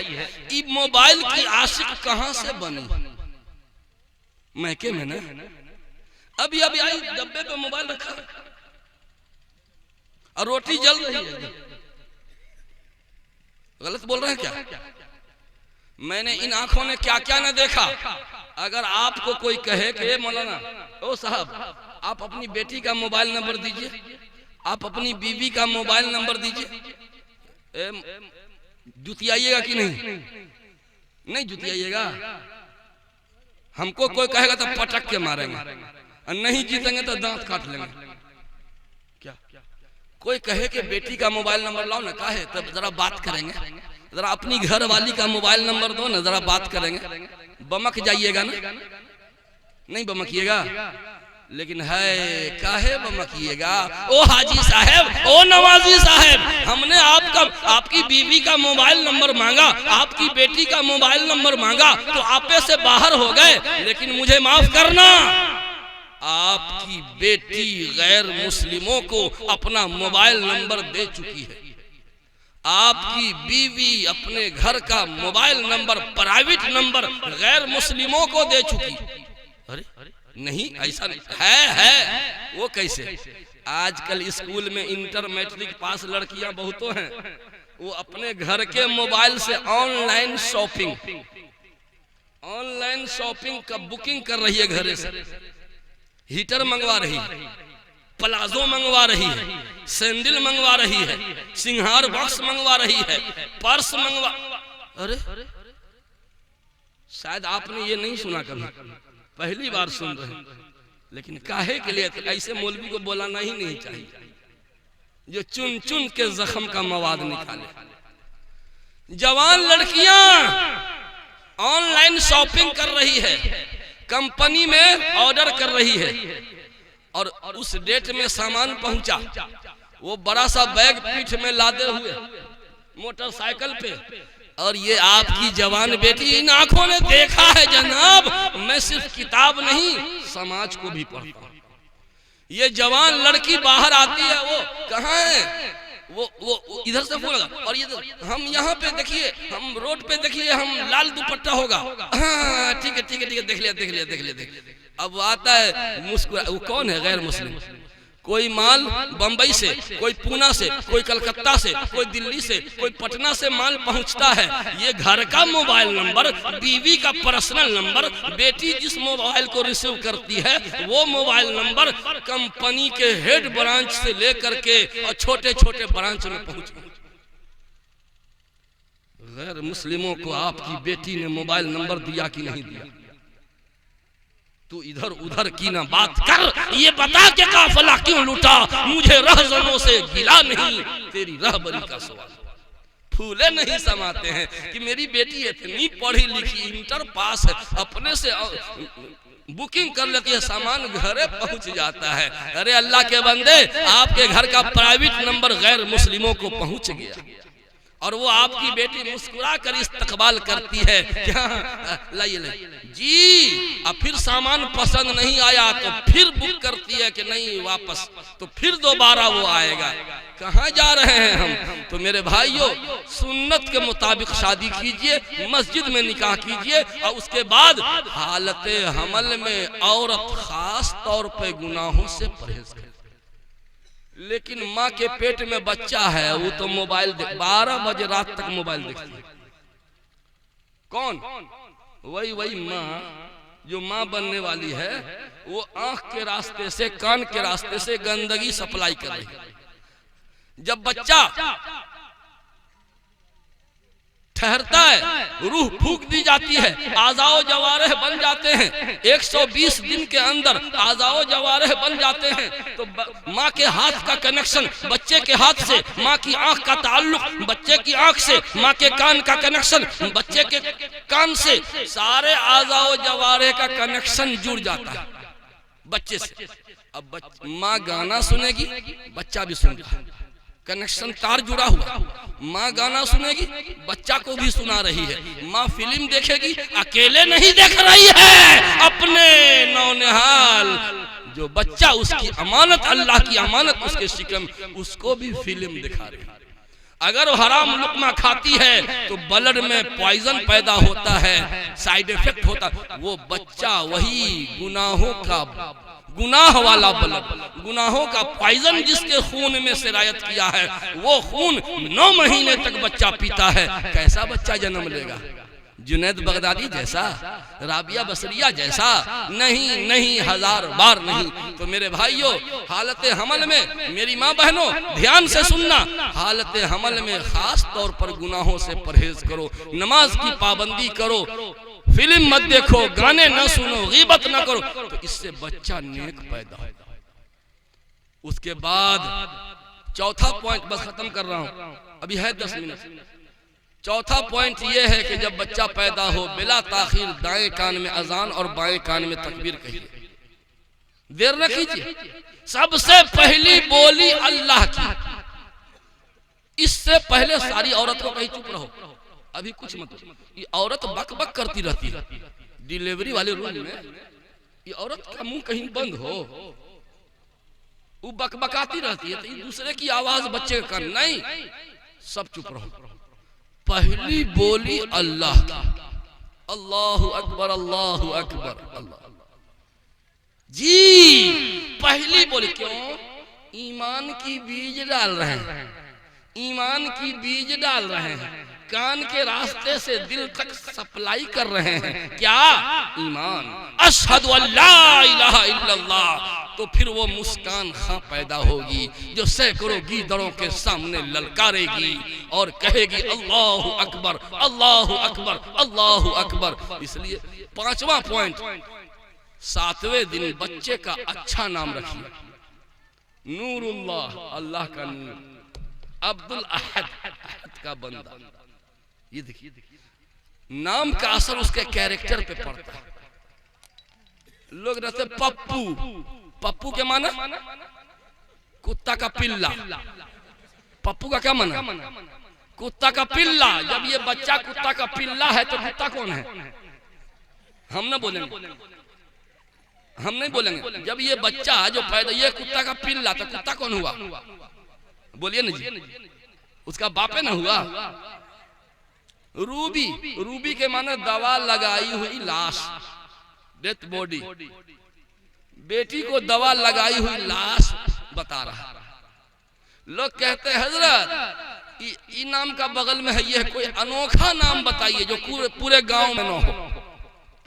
ये मोबाइल की आशिक कहां से बनी? मैके में ना, अभी अभी आई, डब्बे पे मोबाइल रखा और रोटी जल रही है। गलत बोल रहे हैं क्या? मैंने इन आंखों ने क्या क्या न देखा। अगर आपको कोई कहे कि मौलाना ओ साहब आप अपनी बेटी का मोबाइल नंबर दीजिए, आप अपनी बीवी का मोबाइल नंबर दीजिए, जुतियाइएगा कि नहीं? नहीं जुतियाइएगा। हमको कोई कहेगा तो पटक के मारेंगे, और नहीं जीतेंगे तो दांत काट लेंगे। क्या कोई कहे कि बेटी का मोबाइल नंबर लाओ ना, काहे? तब जरा बात करेंगे, जरा अपनी घर वाली का मोबाइल नंबर दो ना, जरा बात करेंगे। बमक जाइएगा ना? नहीं बमकिएगा, लेकिन है काहे बमकिएगा? ओ हाजी साहब, ओ नवाजी साहब, हमने आपकी बीवी का मोबाइल नंबर मांगा, आपकी बेटी का मोबाइल नंबर मांगा तो आपे से बाहर हो गए, लेकिन मुझे माफ करना, आपकी बेटी गैर मुस्लिमों को अपना मोबाइल नंबर दे चुकी है। आपकी बीवी अपने घर का मोबाइल नंबर, प्राइवेट नंबर गैर मुस्लिमों को दे चुकी। अरे नहीं, ऐसा नहीं है। वो कैसे? आजकल स्कूल में इंटर मैट्रिक पास लड़कियां बहुतों हैं, वो अपने घर के मोबाइल से ऑनलाइन शॉपिंग का बुकिंग कर रही है, घरे से हीटर मंगवा रही है, प्लाजो मंगवा रही है, सैंडल मंगवा रही है, सिंगार बॉक्स मंगवा रही है, पर्स मंगवा। अरे शायद आपने ये नहीं सुना, कभी पहली बार सुन रहे हैं। लेकिन काहे के लिए? ऐसे मौलवी को बोलाना ही नहीं चाहिए, जो चुन चुन के जख्म का मवाद निकाले। जवान लड़कियां ऑनलाइन शॉपिंग कर रही है, कंपनी में ऑर्डर कर रही है, और उस डेट में सामान पहुंचा, वो बड़ा सा बैग पीठ में लादे हुए मोटरसाइकिल पे, और ये आपकी जवान बेटी इन आंखों ने देखा है जनाब, मैं सिर्फ किताब नहीं समाज को भी पढ़ता हूं। ये जवान लड़की बाहर आती है, वो कहाँ है? वो इधर से फोन लगा, और ये हम यहाँ पे देखिए, हम रोड पे देखिए, हम लाल दुपट्टा होगा, हाँ ठीक है ठीक है ठीक है, देख लिया। अब आता है मुस्कुरा, वो कौन है? गैर मुस्लिम। कोई माल बंबई से, कोई पूना से, कोई कलकत्ता से, कोई दिल्ली से, कोई पटना से माल पहुंचता है। ये घर का मोबाइल नंबर, बीवी का पर्सनल नंबर, बेटी जिस मोबाइल को रिसीव करती है वो मोबाइल नंबर कंपनी के हेड ब्रांच से लेकर के और छोटे छोटे ब्रांच में पहुंच। गैर मुस्लिमों को आपकी बेटी ने मोबाइल नंबर दिया कि नहीं दिया? तू इधर उधर की ना बात कर, ये बता के काफिला क्यों लूटा? मुझे रहजनों से गिला नहीं, तेरी रहबरी का सवाल। फूले नहीं समाते हैं कि मेरी बेटी इतनी पढ़ी लिखी, इंटर पास है, अपने से बुकिंग कर लेती है, सामान घरे पहुंच जाता है। अरे अल्लाह के बंदे, आपके घर का प्राइवेट नंबर गैर मुस्लिमों को पहुंच गया, और वो आपकी बेटी मुस्कुरा कर इस्तकबाल करती है क्या लाइए लाइए जी। अब फिर सामान पसंद नहीं आया तो फिर बुक करती है कि नहीं वापस, तो फिर दोबारा वो आएगा। कहाँ जा रहे हैं हम? तो मेरे भाइयों, सुन्नत के मुताबिक शादी कीजिए, मस्जिद में निकाह कीजिए, और उसके बाद हालत हमल में औरत खास तौर पे गुनाहों से परहेज करे। लेकिन माँ के पेट में बच्चा है, वो तो मोबाइल 12 बजे रात तक मोबाइल देखती है। कौन? वही माँ जो माँ बनने वाली है, वो आंख के रास्ते से, कान के रास्ते से गंदगी सप्लाई कर रही है। जब बच्चा ठहरता है, रूह फूंक दी जाती है, आज़ाओ जवारेह बन जाते हैं, 120 दिन के अंदर आज़ाओ जवारेह बन जाते हैं, तो माँ के हाथ का कनेक्शन बच्चे के हाथ से, माँ की आंख का ताल्लुक बच्चे की आंख से, माँ के कान का कनेक्शन बच्चे के कान से, सारे आज़ाओ जवारेह का कनेक्शन जुड़ जाता है बच्चे से। अब माँ गाना सुनेगी, बच्चा भी सुनेगा, कनेक्शन तार जुड़ा हुआ। माँ गाना सुनेगी, बच्चा को भी सुना रही है। माँ फिल्म देखेगी, अकेले नहीं देख रही है, अपने नौनिहाल जो बच्चा, उसकी अमानत, अल्लाह की अमानत उसके शिकम, उसको भी फिल्म दिखा रही है। अगर वो हराम लुकमा खाती है तो ब्लड में पॉइजन पैदा होता है, साइड इफेक्ट होता। वो बच्चा वही गुनाह वाला ब्लड, गुनाहों का पॉइजन जिसके खून में सिरायत किया है, वो खून 9 महीने तक बच्चा पीता है। कैसा बच्चा जन्म लेगा? जुनैद बगदादी जैसा, राबिया बसरिया जैसा? नहीं नहीं, 1000 बार नहीं। तो मेरे भाइयों, हालत हमल में, मेरी माँ बहनों ध्यान से सुनना, हालत हमल में खास तौर पर गुनाहों से परहेज करो, नमाज की पाबंदी करो, फिल्म मत देखो, गाने न सुनो, गीबत न करो, तो इससे बच्चा नेक पैदा होगा। उसके बाद चौथा पॉइंट, बस खत्म कर रहा हूं, अभी है 10 मिनट। चौथा पॉइंट यह है कि जब बच्चा पैदा हो, बिला ताखीर दाएं कान में अजान और बाएं कान में तकबीर कहिए, देर न कीजिए। सबसे पहली बोली अल्लाह की, इससे पहले सारी औरत को कहीं चुप रहो, अभी कुछ मत। ये औरत बक बक करती रहती है डिलीवरी वाले रूम में, ये औरत का मुंह कहीं बंद हो, वो बकबकाती रहती है, तो दूसरे की आवाज बच्चे का नहीं, सब चुप रहो। पहली बोली अल्लाह की, अल्लाहु अकबर, अल्लाहु अकबर, अल्लाह जी। पहली बोली क्यों? ईमान की बीज डाल रहे हैं, ईमान की बीज डाल रहे हैं, कान के रास्ते से दिल तक सप्लाई कर रहे हैं। क्या? ईमान। अशहदु अल्ला इलाहा इल्लल्लाह। तो फिर वो मुस्कान खां पैदा होगी जो सैकड़ों गीदड़ों के सामने ललकारेगी और कहेगी अल्लाहु अकबर, अल्लाहु अकबर, अल्लाहु अकबर। इसलिए 5वां पॉइंट, 7वें दिन बच्चे का अच्छा नाम रखिए, नूरुल्लाह, अल्लाह का नूर, अब्दुल अहद, अहद का बंदा। ये देखिए, नाम का असर उसके कैरेक्टर पे पड़ता है। लोग रहते पप्पू, पप्पू के माना कुत्ता का पिल्ला, पप्पू का क्या माना? कुत्ता का पिल्ला। जब ये बच्चा कुत्ता का पिल्ला है तो कुत्ता कौन है? हम ना बोलेंगे, हम नहीं बोलेंगे। जब ये बच्चा जो पैदा, ये कुत्ता का पिल्ला, तो कुत्ता कौन हुआ? बोलिए ना जी, उसका बाप है ना हुआ। रूबी, रूबी के माने दवा लगाई हुई लाश, डेथ बॉडी। बेटी को दवा लगाई हुई लाश बता रहा। लोग कहते हैं हजरत ई नाम का बगल में है, ये कोई अनोखा नाम बताइए जो पूरे गांव में न हो,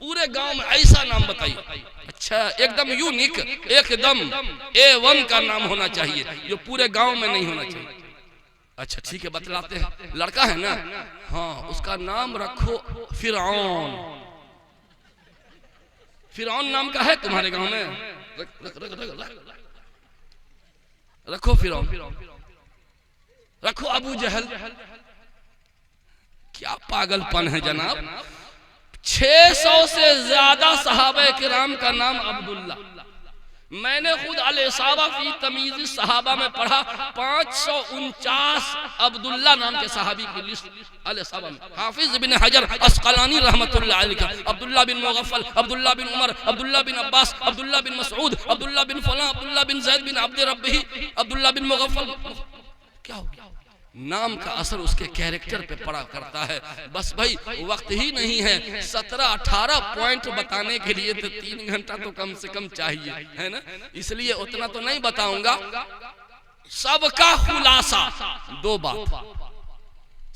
पूरे गांव में ऐसा नाम बताइए। अच्छा, एकदम यूनिक, एकदम A1 का नाम होना चाहिए जो पूरे गांव में नहीं होना चाहिए। अच्छा ठीक है, बतलाते हैं। लड़का है ना, हाँ, उसका नाम रखो फिरौन। फिरौन नाम का है तुम्हारे गांव में? रखो फिरौन, रखो अबू जहल। क्या पागलपन है जनाब। 600 से ज्यादा सहाबा किराम का नाम अब्दुल्ला। मैंने खुद अल-इसाबा फी तमीज़ सहाबा में पढ़ा, 549 अब्दुल्ला नाम के सहाबी की लिस्ट अल-इसाबा में। हाफिज इब्न हजर अस्क़लानी रहमतुल्लाह अलैह, अब्दुल्ला बिन मुग़फ़्फ़ल, अब्दुल्ला बिन उमर, अब्दुल्ला बिन अब्बास, अब्दुल्ला बिन मसऊद, अब्दुल्ला बिन फलां, अब्दुल्ला बिन ज़ैद बिन अब्द रब्बिही, अब्दुल्ला बिन मुग़फ़्फ़ल। क्या हो गया? नाम का असर उसके कैरेक्टर पे पड़ा करता है। बस भाई वक्त ही नहीं है, 17-18 पॉइंट बताने के लिए तो 3 घंटा तो कम से कम चाहिए, है ना, इसलिए उतना तो नहीं बताऊंगा। सबका खुलासा 2 बात,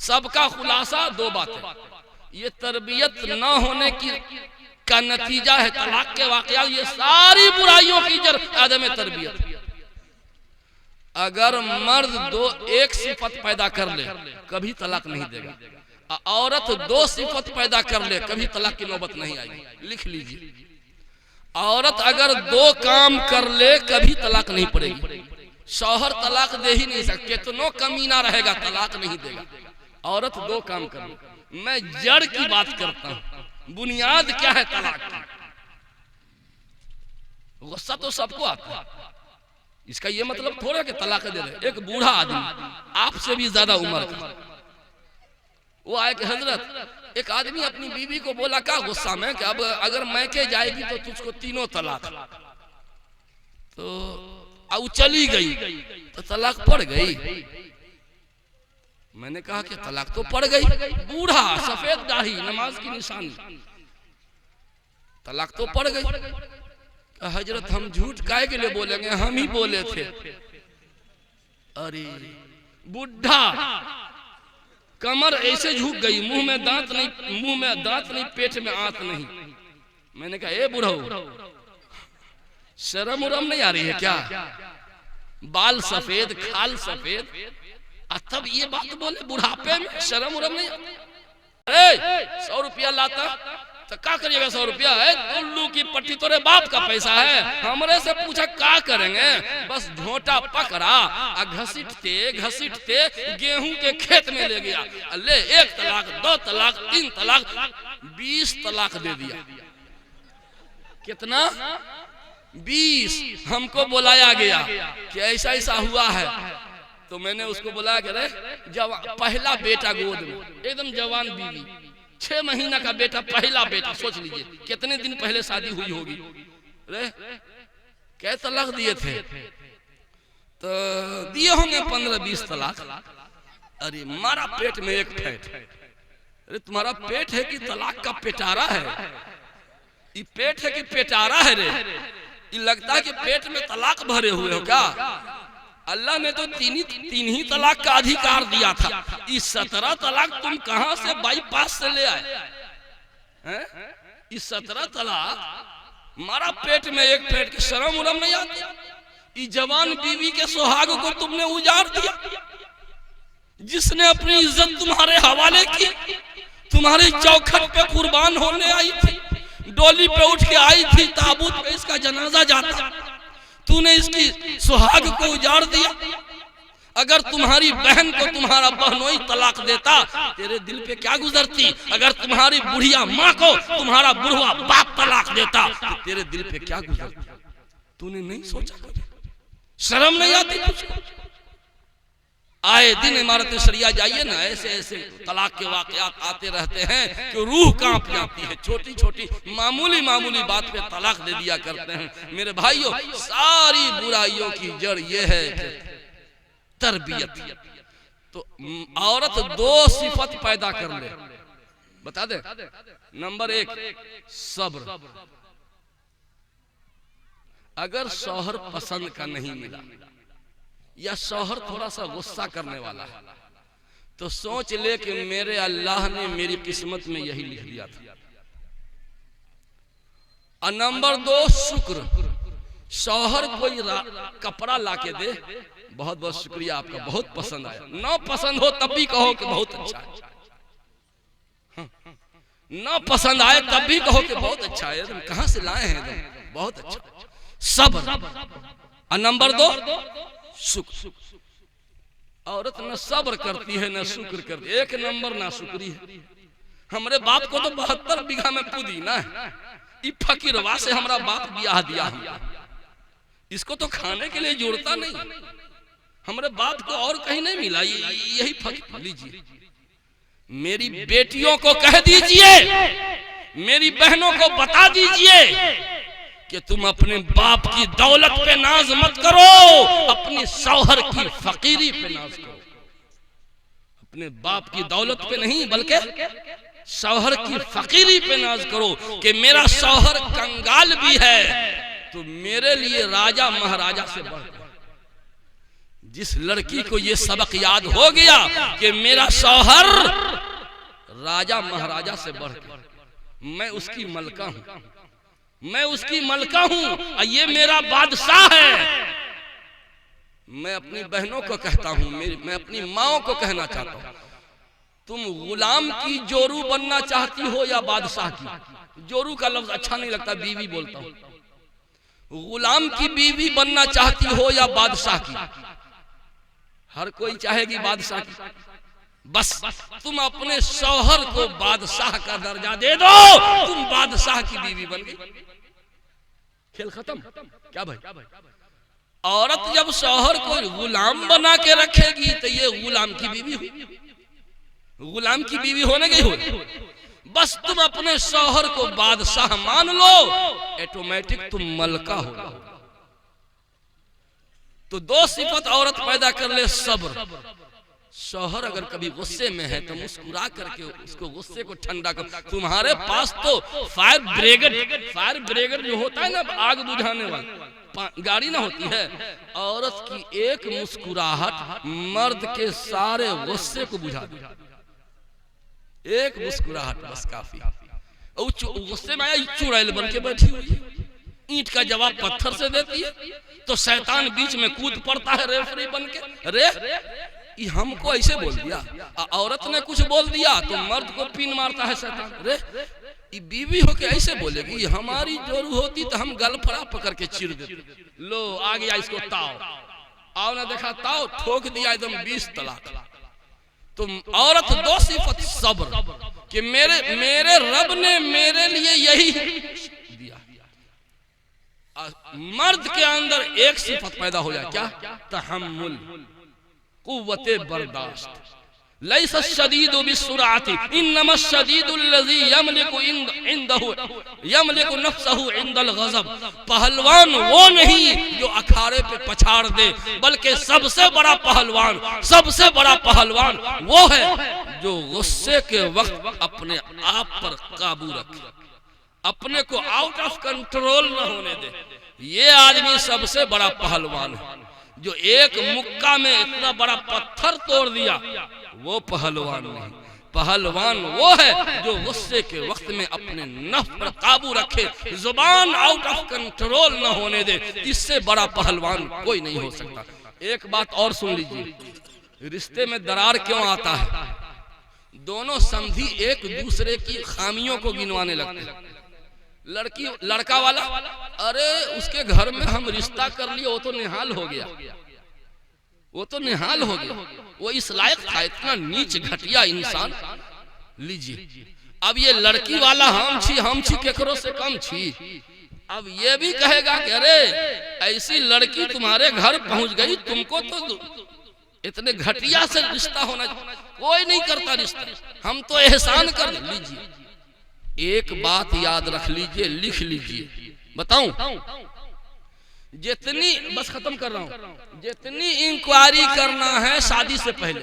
सबका खुलासा 2 बातें। ये तरबियत न होने की का नतीजा है तलाक के वाकया, ये सारी बुराइयों की जड़ आदम तरबियत। अगर मर्द एक सिफत पैदा कर ले कभी तलाक नहीं देगा, औरत 2 सिफत पैदा कर ले कभी तलाक की नौबत नहीं आएगी। लिख लीजिए, औरत अगर 2 काम कर ले कभी तलाक नहीं पड़ेगी। शौहर तलाक दे ही नहीं सकते, कितनों कमीना रहेगा तलाक नहीं देगा। औरत 2 काम कर ले। मैं जड़ की बात करता हूं, बुनियाद क्या है तलाक की। गुस्सा तो सबको आता है, इसका ये मतलब थोड़ा कि तलाक दे रहे। एक बूढ़ा आदमी आपसे भी ज्यादा उम्र का, वो आए कि हजरत, एक आदमी अपनी बीवी को बोला क्या गुस्सा में कि अब अगर मैके जाएगी तो तुझको 3 तलाक। तो अब चली गई तो तलाक पड़ गई। मैंने कहा कि तलाक तो पड़ गई, बूढ़ा सफेद दाढ़ी नमाज की निशानी, तलाक तो पड़ गई। हजरत हम झूठ काहे के लिए बोलेंगे, हम ही बोले थे। अरे बुढ़ा कमर ऐसे झुक गई, मुंह में दांत नहीं, पेट में आंत नहीं। मैंने कहा ए बूढ़ा, शर्म उरम नहीं आ रही है क्या? बाल सफेद, खाल सफेद, तब ये बात बोले बुढ़ापे में, शर्म उरम नहीं? 100 रुपया लाता तो क्या करिएगा? 100 रुपया है, उल्लू की पट्टी, तोरे बाप का पैसा है। हमरे से पूछा क्या करेंगे? बस झोटा पकड़ा, घसीटते गेहूं के खेत में ले गया, ले 1 तलाक, 2 तलाक, 3 तलाक, 20 तलाक दे दिया। कितना? 20। हमको बुलाया गया कि ऐसा ऐसा हुआ है। तो मैंने उसको बुलाया कि रे पहला बेटा गोद में, एकदम जवान बीवी, 6 महीना का बेटा, पहला बेटा। सोच लीजिए कितने दिन पहले शादी हुई होगी। रे क्या तलाक दिए थे? तो दिए होंगे 15-20 तलाक। अरे मारा पेट में एक फेंट। अरे तुम्हारा पेट है कि तलाक का पेटारा है? ये पेट है कि पेटारा है रे? ये लगता है कि पेट में तलाक भरे हुए हो क्या? अल्लाह ने तो 3 ही तलाक का अधिकार दिया था। इस 17 तलाक तुम कहां से बाईपास से ले आए हैं? इस 17 तलाक मारा पेट में एक पेट की, शर्म उरम नहीं आती? इस जवान बीवी के सुहाग को तुमने उजाड़ दिया, जिसने अपनी इज्जत तुम्हारे हवाले की, तुम्हारे चौखट पे कुर्बान होने आई थी, डोली पे उठ के आई थी, ताबूत पे इसका जनाजा जाता, तूने इसकी सुहाग को उजाड़ दिया। अगर तुम्हारी बहन को तुम्हारा बहनोई तलाक देता, तेरे दिल पे क्या गुजरती? अगर तुम्हारी बुढ़िया माँ को तुम्हारा बुढ़वा बाप तलाक देता, तो तेरे दिल पे क्या गुजरती? तूने नहीं सोचा? शर्म नहीं आती तुझको? आए दिन इमारत शरिया जाइए ना, ऐसे ऐसे तलाक के वाकयात आते रहते हैं कि रूह कांप जाती है। छोटी छोटी मामूली बात पे तलाक दे दिया करते हैं। मेरे भाइयों, सारी बुराइयों की जड़ ये है कि तरबियत। तो औरत 2 सिफत पैदा कर ले, बता दे। नंबर 1 सब्र। अगर शौहर पसंद का नहीं मिला या शौहर थोड़ा सा गुस्सा करने वाला है, तो सोच ले कि मेरे अल्लाह ने मेरी किस्मत में यही लिख दिया था। और नंबर 2 शुक्र। शौहर कोई कपड़ा लाके दे, बहुत बहुत शुक्रिया आपका, बहुत पसंद आया। ना पसंद हो तब भी कहो कि बहुत अच्छा है। ना पसंद आए तब भी कहो कि बहुत अच्छा है, तुम कहां से लाए हैं, बहुत अच्छा। सब्र। और नंबर 2 शुक्र। औरत न सब्र करती है न शुक्र करती है, 1 नंबर ना शुक्री है। हमारे बाप को तो 72 बीघा में पुदीना है, फकीरवा से हमारा बाप ब्याह दिया। इसको तो खाने के लिए जोड़ता नहीं, हमारे बाप को और कहीं नहीं मिला, यही फर्क। लीजिए, मेरी बेटियों को कह दीजिए, मेरी बहनों को बता दीजिए कि तुम अपने बाप की दौलत पे नाज मत करो, अपनी शौहर की फकीरी पे नाज करो। अपने बाप की दौलत पे नहीं बल्कि शौहर की फकीरी पे नाज करो कि मेरा शौहर कंगाल भी है तो मेरे लिए राजा महाराजा से बढ़कर। जिस लड़की को ये सबक याद हो गया कि मेरा शौहर राजा महाराजा से बढ़कर, मैं उसकी मलका हूं, मैं उसकी मलका हूं, ये मेरा बादशाह है। मैं अपनी बहनों को कहता हूं, मैं अपनी माओ को कहना चाहता हूं, तुम गुलाम की जोरू बनना चाहती हो या बादशाह की? जोरू का लफ्ज अच्छा नहीं लगता, बीवी बोलता हूं। गुलाम की बीवी बनना चाहती हो या बादशाह की? हर कोई चाहेगी बादशाह की। बस तुम अपने शौहर को बादशाह का दर्जा दे दो, तुम बादशाह की बीवी बन गई, खेल खत्म। क्या भाई? औरत जब शौहर को गुलाम बना के रखेगी तो ये गुलाम की बीवी हुई, गुलाम की बीवी होने गई हो। बस तुम अपने शौहर को बादशाह मान लो, ऑटोमेटिक तुम मलका हो। तो दो सिफत औरत पैदा कर ले, सब्र। शौहर अगर कभी गुस्से में है तो मुस्कुरा करके उसको गुस्से को ठंडा कर। तुम्हारे पास तो फायर ब्रिगेड जो होता है ना, आग बुझाने वाला गाड़ी ना होती है। औरत की एक मुस्कुराहट मर्द के सारे गुस्से को बुझा दे, एक मुस्कुराहट बस काफी। गुस्से में आया चुड़ैल बन के बैठी हुई है, ईंट का जवाब पत्थर से देती है, तो शैतान बीच में कूद पड़ता है रेफरी बन के। रे हमको ऐसे बोल दिया, औरत ने कुछ बोल दिया तो मर्द को पिन मारता है शैतान। रे बीवी होके ऐसे बोलेगी, हमारी जोरू होती तो हम गलफड़ा पकड़ के चिर देते। लो आ गया इसको ताव, आओ ना देखा ताव, ठोक दिया एकदम 20 तलाक। तो औरत दो सिफत, सब्र कि मेरे रब ने मेरे लिए यही दिया। मर्द के अंदर एक सिफत पैदा हो जाए, क्या? तहम्मुल, कुव्वते बर्दाश्त। लैसा शदीदु बिस्सुराति इन्नमा शदीदुल्लज़ी यमलिकु नफ्सहु इंदल गज़ब। पहलवान वो नहीं जो अखाड़े पे पछाड़ दे, बल्कि सबसे बड़ा पहलवान वो है जो गुस्से के वक्त अपने आप पर काबू रखे, अपने को आउट ऑफ कंट्रोल न होने दे। ये आदमी सबसे बड़ा पहलवान है। जो एक मुक्का में इतना बड़ा पत्थर तोड़ दिया वो पहलवान नहीं। पहलवान वो है जो गुस्से के वक्त में अपने नफ्स पर काबू रखे, जुबान आउट ऑफ कंट्रोल न होने दे। इससे बड़ा पहलवान कोई नहीं हो सकता। एक बात और सुन लीजिए, रिश्ते में दरार क्यों आता है? दोनों समधी एक दूसरे की खामियों को गिनवाने लगते हैं। लड़का वाला, अरे उसके घर में हम रिश्ता कर लिए, वो तो निहाल हो गया, वो तो निहाल हो गया, वो इस लायक था, इतना नीच घटिया इंसान। लीजिए, अब ये लड़की वाला हम छी केकरो से कम छी। अब ये भी कहेगा कि अरे ऐसी लड़की तुम्हारे घर पहुंच गई, तुमको तो इतने घटिया से रिश्ता होना, कोई नहीं करता रिश्ता, हम तो एहसान कर। लीजिए, एक बात याद रख लीजिए, लिख लीजिए, बताऊं, जितनी, बस खत्म कर रहा हूं, जितनी इंक्वायरी करना है शादी से पहले,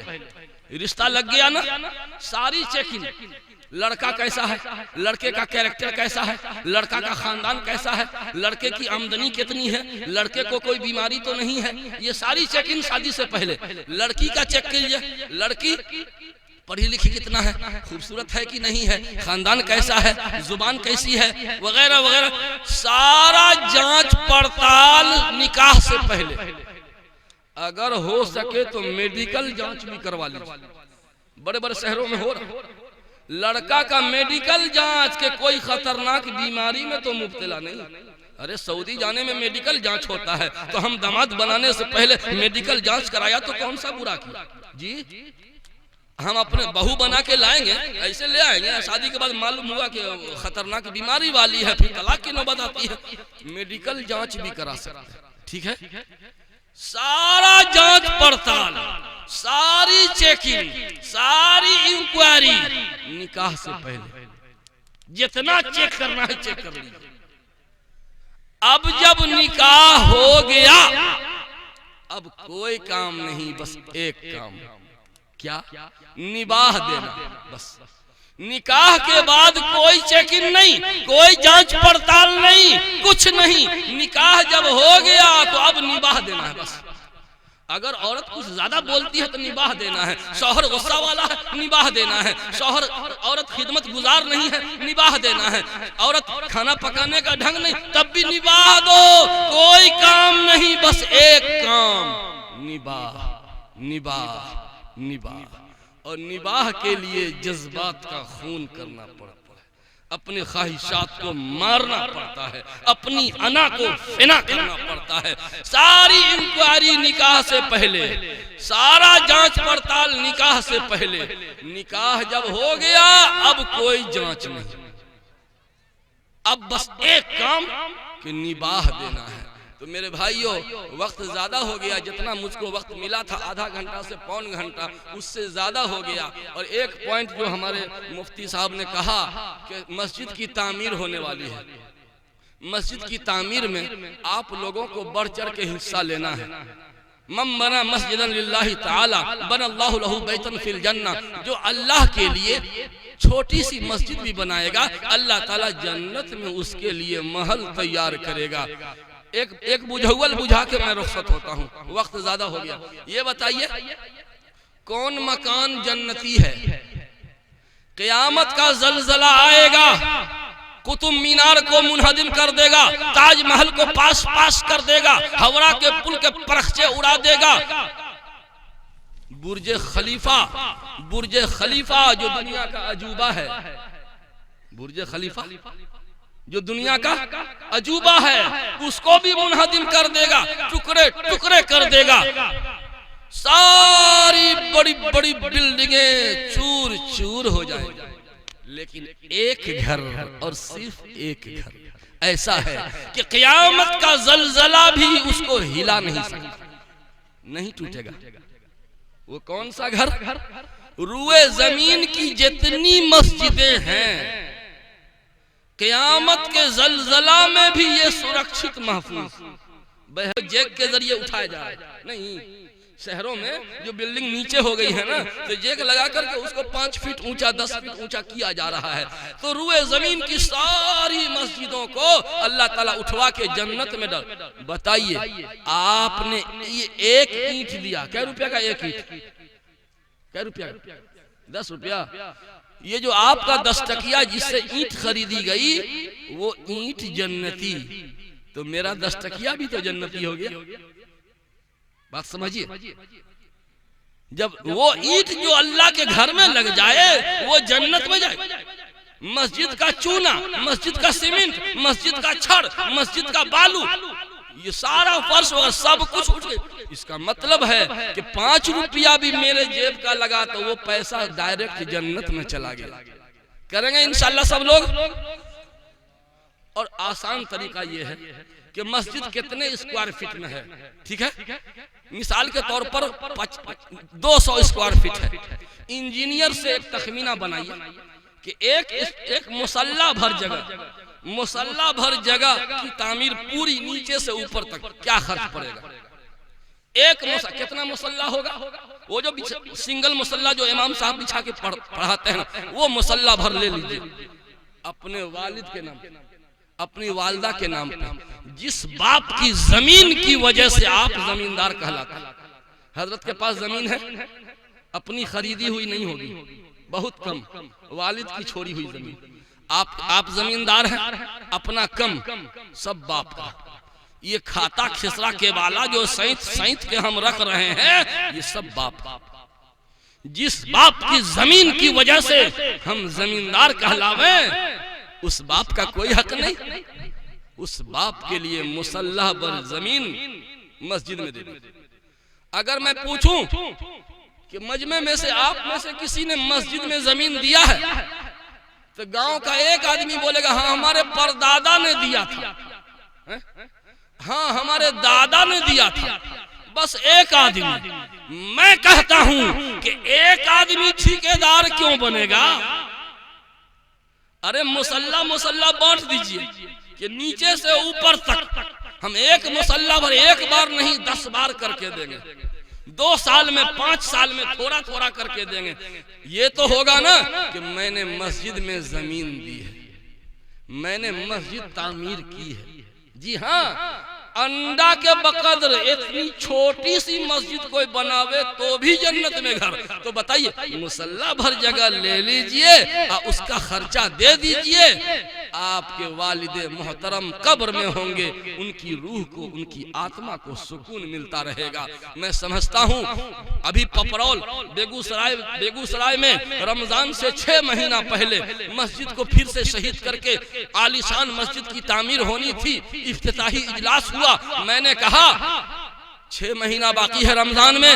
रिश्ता लग गया ना, सारी चेकिंग, लड़का कैसा है, लड़के का कैरेक्टर कैसा है, लड़का का खानदान कैसा है, लड़के की आमदनी कितनी है, लड़के को कोई बीमारी तो नहीं है, ये सारी चेकिंग शादी से पहले। लड़की का चेक कीजिए, लड़की पढ़ी लिखी कितना है, खूबसूरत है कि नहीं है, खानदान कैसा है, जुबान कैसी है, वगैरह वगैरह, सारा जांच पड़ताल निकाह से पहले। अगर हो सके तो मेडिकल जांच भी करवा लीजिए, बड़े बड़े शहरों में हो रहा। लड़का का मेडिकल जांच के कोई खतरनाक बीमारी में तो मुब्तला नहीं। अरे सऊदी जाने में मेडिकल जांच होता है, तो हम दामाद बनाने से पहले मेडिकल जांच कराया तो कौन सा बुरा किया जी? हम अपने बहू बना के लाएंगे, ऐसे ले आएंगे, शादी के बाद मालूम हुआ कि खतरनाक बीमारी वाली है, फिर तलाक की नौबत आती है। मेडिकल जांच भी करा सकते हैं। ठीक है, सारा जांच पड़ताल, सारी चेकिंग, सारी इंक्वायरी निकाह से पहले जितना चेक करना है चेक कर लीजिए। अब जब निकाह हो गया, अब कोई काम नहीं, बस एक काम, क्या? निबाह देना। बस निकाह के बाद कोई चेकिंग नहीं, कोई जांच पड़ताल नहीं, कुछ नहीं। निकाह जब हो गया तो अब निबाह देना है बस। अगर औरत कुछ ज्यादा बोलती है तो निबाह देना है, शौहर गुस्सा वाला है निबाह देना है, शौहर औरत खिदमत गुजार नहीं है निबाह देना है, औरत खाना पकाने का ढंग नहीं तब भी निबाह दो। कोई काम नहीं, बस एक काम, निबाह निबाह निबाह। और निबाह के लिए जज्बात का खून करना पड़ता है, अपने ख्वाहिशात को मारना पड़ता है, अपनी अना को फिना करना पड़ता है। सारी इंक्वायरी निकाह से पहले, सारा जांच पड़ताल निकाह से पहले। निकाह जब हो गया अब कोई जांच नहीं, अब बस एक काम कि निबाह देना है। तो मेरे भाइयों, वक्त ज्यादा हो गया, जितना मुझको वक्त मिला था आधा घंटा से पौन घंटा, उससे ज्यादा हो गया। और एक पॉइंट जो हमारे मुफ्ती साहब ने कहा कि मस्जिद की तामीर होने वाली है, मस्जिद की तामीर में आप लोगों को बढ़ चढ़ के हिस्सा लेना है। मम बना मस्जिदन लिल्लाहि ताला बनल्लाहु लहू बैतन फिल जन्ना। जो अल्लाह के लिए छोटी सी मस्जिद भी बनाएगा, अल्लाह ताला जन्नत में उसके लिए महल तैयार करेगा। एक बुझौल बुझा के मैं रुखसत होता हूँ, वक्त ज्यादा हो गया। ये बताइए कौन मकान जन्नती है? क़यामत का जलजला आएगा, कुतुब मीनार को मुनहदिम कर देगा, ताजमहल को पास पास कर देगा, हवड़ा के पुल के परखचे उड़ा देगा। बुर्ज खलीफा जो दुनिया का अजूबा है, बुर्ज खलीफा जो दुनिया का अजूबा है, उसको भी मुनहदिम कर देगा, टुकड़े टुकड़े कर देगा। सारी बड़ी बड़ी बिल्डिंगें चूर चूर हो जाएगी, लेकिन एक घर, और सिर्फ एक घर ऐसा है कि क़यामत का जलजला भी उसको हिला नहीं सकता, नहीं टूटेगा। वो कौन सा घर? रुए जमीन की जितनी मस्जिदें हैं, क़यामत के जलजला में भी ये सुरक्षित महफूज जेक के जरिए उठाया जा रहा है। नहीं, शहरों में जो बिल्डिंग नीचे हो गई है ना, तो जेक लगा करके उसको 5 फीट ऊंचा 10 फीट ऊंचा किया जा रहा है। तो रुए जमीन की सारी मस्जिदों को अल्लाह ताला उठवा के जन्नत में डाल। बताइए आपने ये एक ईंट दिया, क्या रुपया का एक ईंट? क्या रुपया? 10 रुपया। ये जो आपका 10 टकिया जिससे ईंट खरीदी गई, वो ईंट जन्नती, तो मेरा 10 टकिया भी तो जन्नती हो गया। बात समझिए, जब वो ईंट जो अल्लाह के घर में लग जाए वो जन्नत में जाए। मस्जिद का चूना, मस्जिद का सीमेंट, मस्जिद का छड़, मस्जिद का बालू, ये सारा फर्श और सब कुछ उठ गया। इसका मतलब है कि 5 रुपया भी मेरे जेब का लगा तो वो पैसा डायरेक्ट जन्नत में चला गया। करेंगे इंशाल्लाह सब लोग। और आसान तरीका ये है कि मस्जिद कितने स्क्वायर फीट में है, ठीक है? मिसाल के तौर पर 200 स्क्वायर फीट है। इंजीनियर से एक तखमीना बनाइए कि एक मुसल्ला भर जगह की तामीर पूरी नीचे से ऊपर तक क्या खर्च पड़ेगा? कितना मुसल्ला होगा? वो जो सिंगल मुसल्ला जो इमाम साहब बिछा के पढ़ाते हैं ना, वो मुसल्ला भर ले लीजिए अपने वालिद के नाम, अपनी वालदा के नाम पे। जिस बाप की जमीन की वजह से आप जमींदार कहलाते हैं। हजरत के पास जमीन है, अपनी खरीदी हुई नहीं होगी, बहुत कम, वालिद की छोड़ी हुई जमीन। आप जमींदार हैं, अपना कम, सब बाप का। ये खाता खिसरा के वाला जो सैंत के हम रख रहे हैं, ये सब बाप। जिस बाप की जमीन की वजह से हम जमींदार कहलावे, उस बाप का कोई हक नहीं। उस बाप के लिए मुसल्ला पर जमीन मस्जिद में देनी। अगर मैं पूछूं कि मजमे में से आप में से किसी ने मस्जिद में जमीन दिया है, तो गांव का एक आदमी बोलेगा हाँ हमारे परदादा ने दिया था। हाँ हमारे दादा ने दिया था, बस एक आदमी। मैं कहता हूं कि एक आदमी ठेकेदार क्यों बनेगा? अरे मुसल्ला मुसल्ला बांट दीजिए कि नीचे से ऊपर तक हम एक मुसल्ला भर एक बार नहीं 10 बार करके देंगे, 2 साल में 5 साल में थोड़ा थोड़ा करके देंगे। ये तो होगा ना कि मैंने मस्जिद में जमीन दी है, मैंने मस्जिद तामीर की है। जी हाँ, अंडा के बकदर इतनी छोटी सी मस्जिद कोई बनावे तो भी जन्नत में घर। तो बताइए, मुसल्ला भर जगह ले लीजिए और उसका खर्चा दे दीजिए, आपके वालिदे मोहतरम कब्र में होंगे, उनकी रूह को, उनकी आत्मा को सुकून मिलता रहेगा। मैं समझता हूँ अभी पपरौल बेगूसराय में रमजान से 6 महीना पहले मस्जिद को फिर से शहीद करके आलीशान मस्जिद की तामीर होनी थी, इफ्तिताही इजलास हुआ। मैंने कहा 6 महीना बाकी है रमजान में,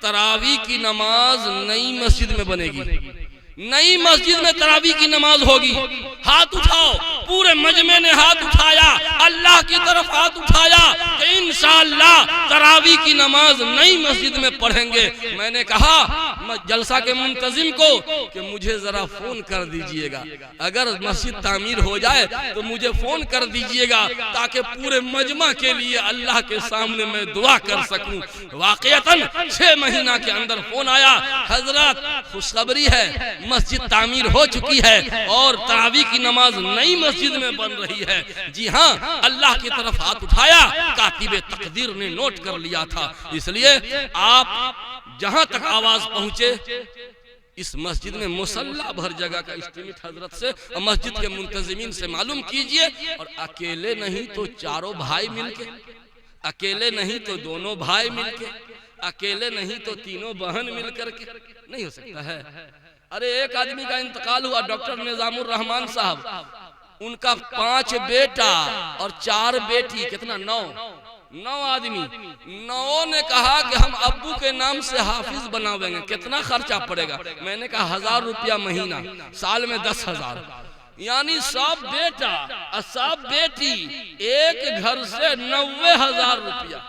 तरावी की नमाज नई मस्जिद में बनेगी, नई मस्जिद में तरावी की नमाज होगी। हाथ उठाओ, पूरे मजमे ने हाथ उठाया, अल्लाह की तरफ हाथ उठाया कि इंशाअल्लाह तरावी की नमाज नई मस्जिद में पढ़ेंगे। मैंने कहा जलसा के मुंतजिम को कि मुझे जरा फोन कर दीजिएगा, अगर मस्जिद तामीर हो जाए तो मुझे फोन कर दीजिएगा ताकि पूरे मजमा के लिए अल्लाह के सामने मैं दुआ कर सकूं। वाकईतन 6 महीना के अंदर फोन आया, हजरत खुशखबरी है, मस्जिद तामीर हो चुकी है और तरावी की नमाज नई मस्जिद में बन रही है। जी हाँ, अल्लाह की तरफ हाथ उठाया, कातिबे तकदीर ने नोट कर लिया था। इसलिए आप जहां तक आवाज पहुंचे, इस मस्जिद में मुसल्ला भर जगह का इस्टीमेट हजरत से और मस्जिद के मुंतजिमीन से मालूम कीजिए। और अकेले नहीं तो चारों भाई मिलके, अकेले नहीं तो दोनों भाई मिलके, अकेले नहीं तो तीनों बहन मिलकर के, नहीं हो सकता है। अरे एक आदमी का इंतकाल हुआ, डॉक्टर निजामुर रहमान साहब, उनका 5 बेटा और 4 बेटी, कितना 9 आदमी। 9 ने कहा कि हम अब्बू के नाम से हाफिज बनावेंगे, कितना खर्चा पड़ेगा? मैंने कहा 1000 रुपया महीना, साल में 10,000, यानी सब बेटा और सब बेटी एक घर से 90,000 रुपया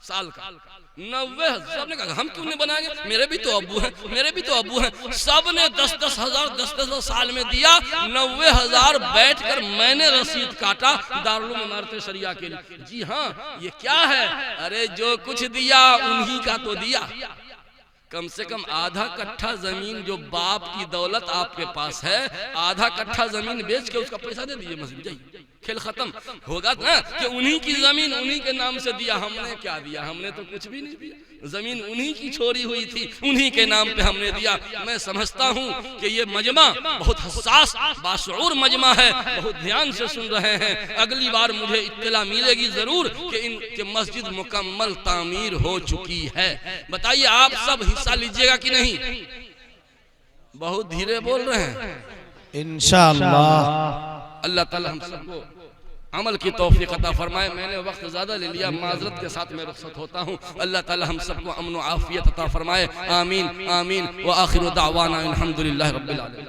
साल का। 90, सबने कहा हम क्यों नहीं बनाएंगे, मेरे भी तो अब्बू हैं, मेरे भी तो अब्बू हैं। सबने 10-10 हजार 10-10 साल में दिया। 90,000 बैठकर मैंने रसीद काटा दारुल इमारत शरिया के लिए। जी हाँ, ये क्या है? अरे जो कुछ दिया उन्हीं का तो दिया। कम से कम आधा कट्ठा जमीन जो बाप की दौलत आपके पास है, आधा कट्ठा जमीन बेच के उसका पैसा दे दीजिए, मस्जिद जाइए, खेल खत्म होगा ना कि उन्हीं की जमीन उन्हीं के नाम से दिया। हमने क्या दिया? हमने तो कुछ भी नहीं दिया, जमीन उन्हीं की छोड़ी हुई थी, उन्हीं के नाम पे हमने दिया। मैं समझता हूँ कि ये मजमा बहुत हसास बाशऊर मजमा है, बहुत ध्यान से सुन रहे हैं। अगली बार मुझे इत्तला मिलेगी जरूर कि इनके मस्जिद मुकम्मल तामीर हो चुकी है। बताइए आप सब हिस्सा लीजिएगा कि नहीं? बहुत धीरे बोल रहे हैं। इंशाअल्लाह अल्लाह ताला हम सबको अमल की तौफीक अता फरमाए। मैंने वक्त ज़्यादा ले लिया, माजरत के साथ मैं रुखसत होता हूँ। अल्लाह ताला हम सबको अमन व आफियत अता फरमाए। आमीन आमीन व आखिर दावाना अल्हम्दुलिल्लाह रब्बिल आलमीन।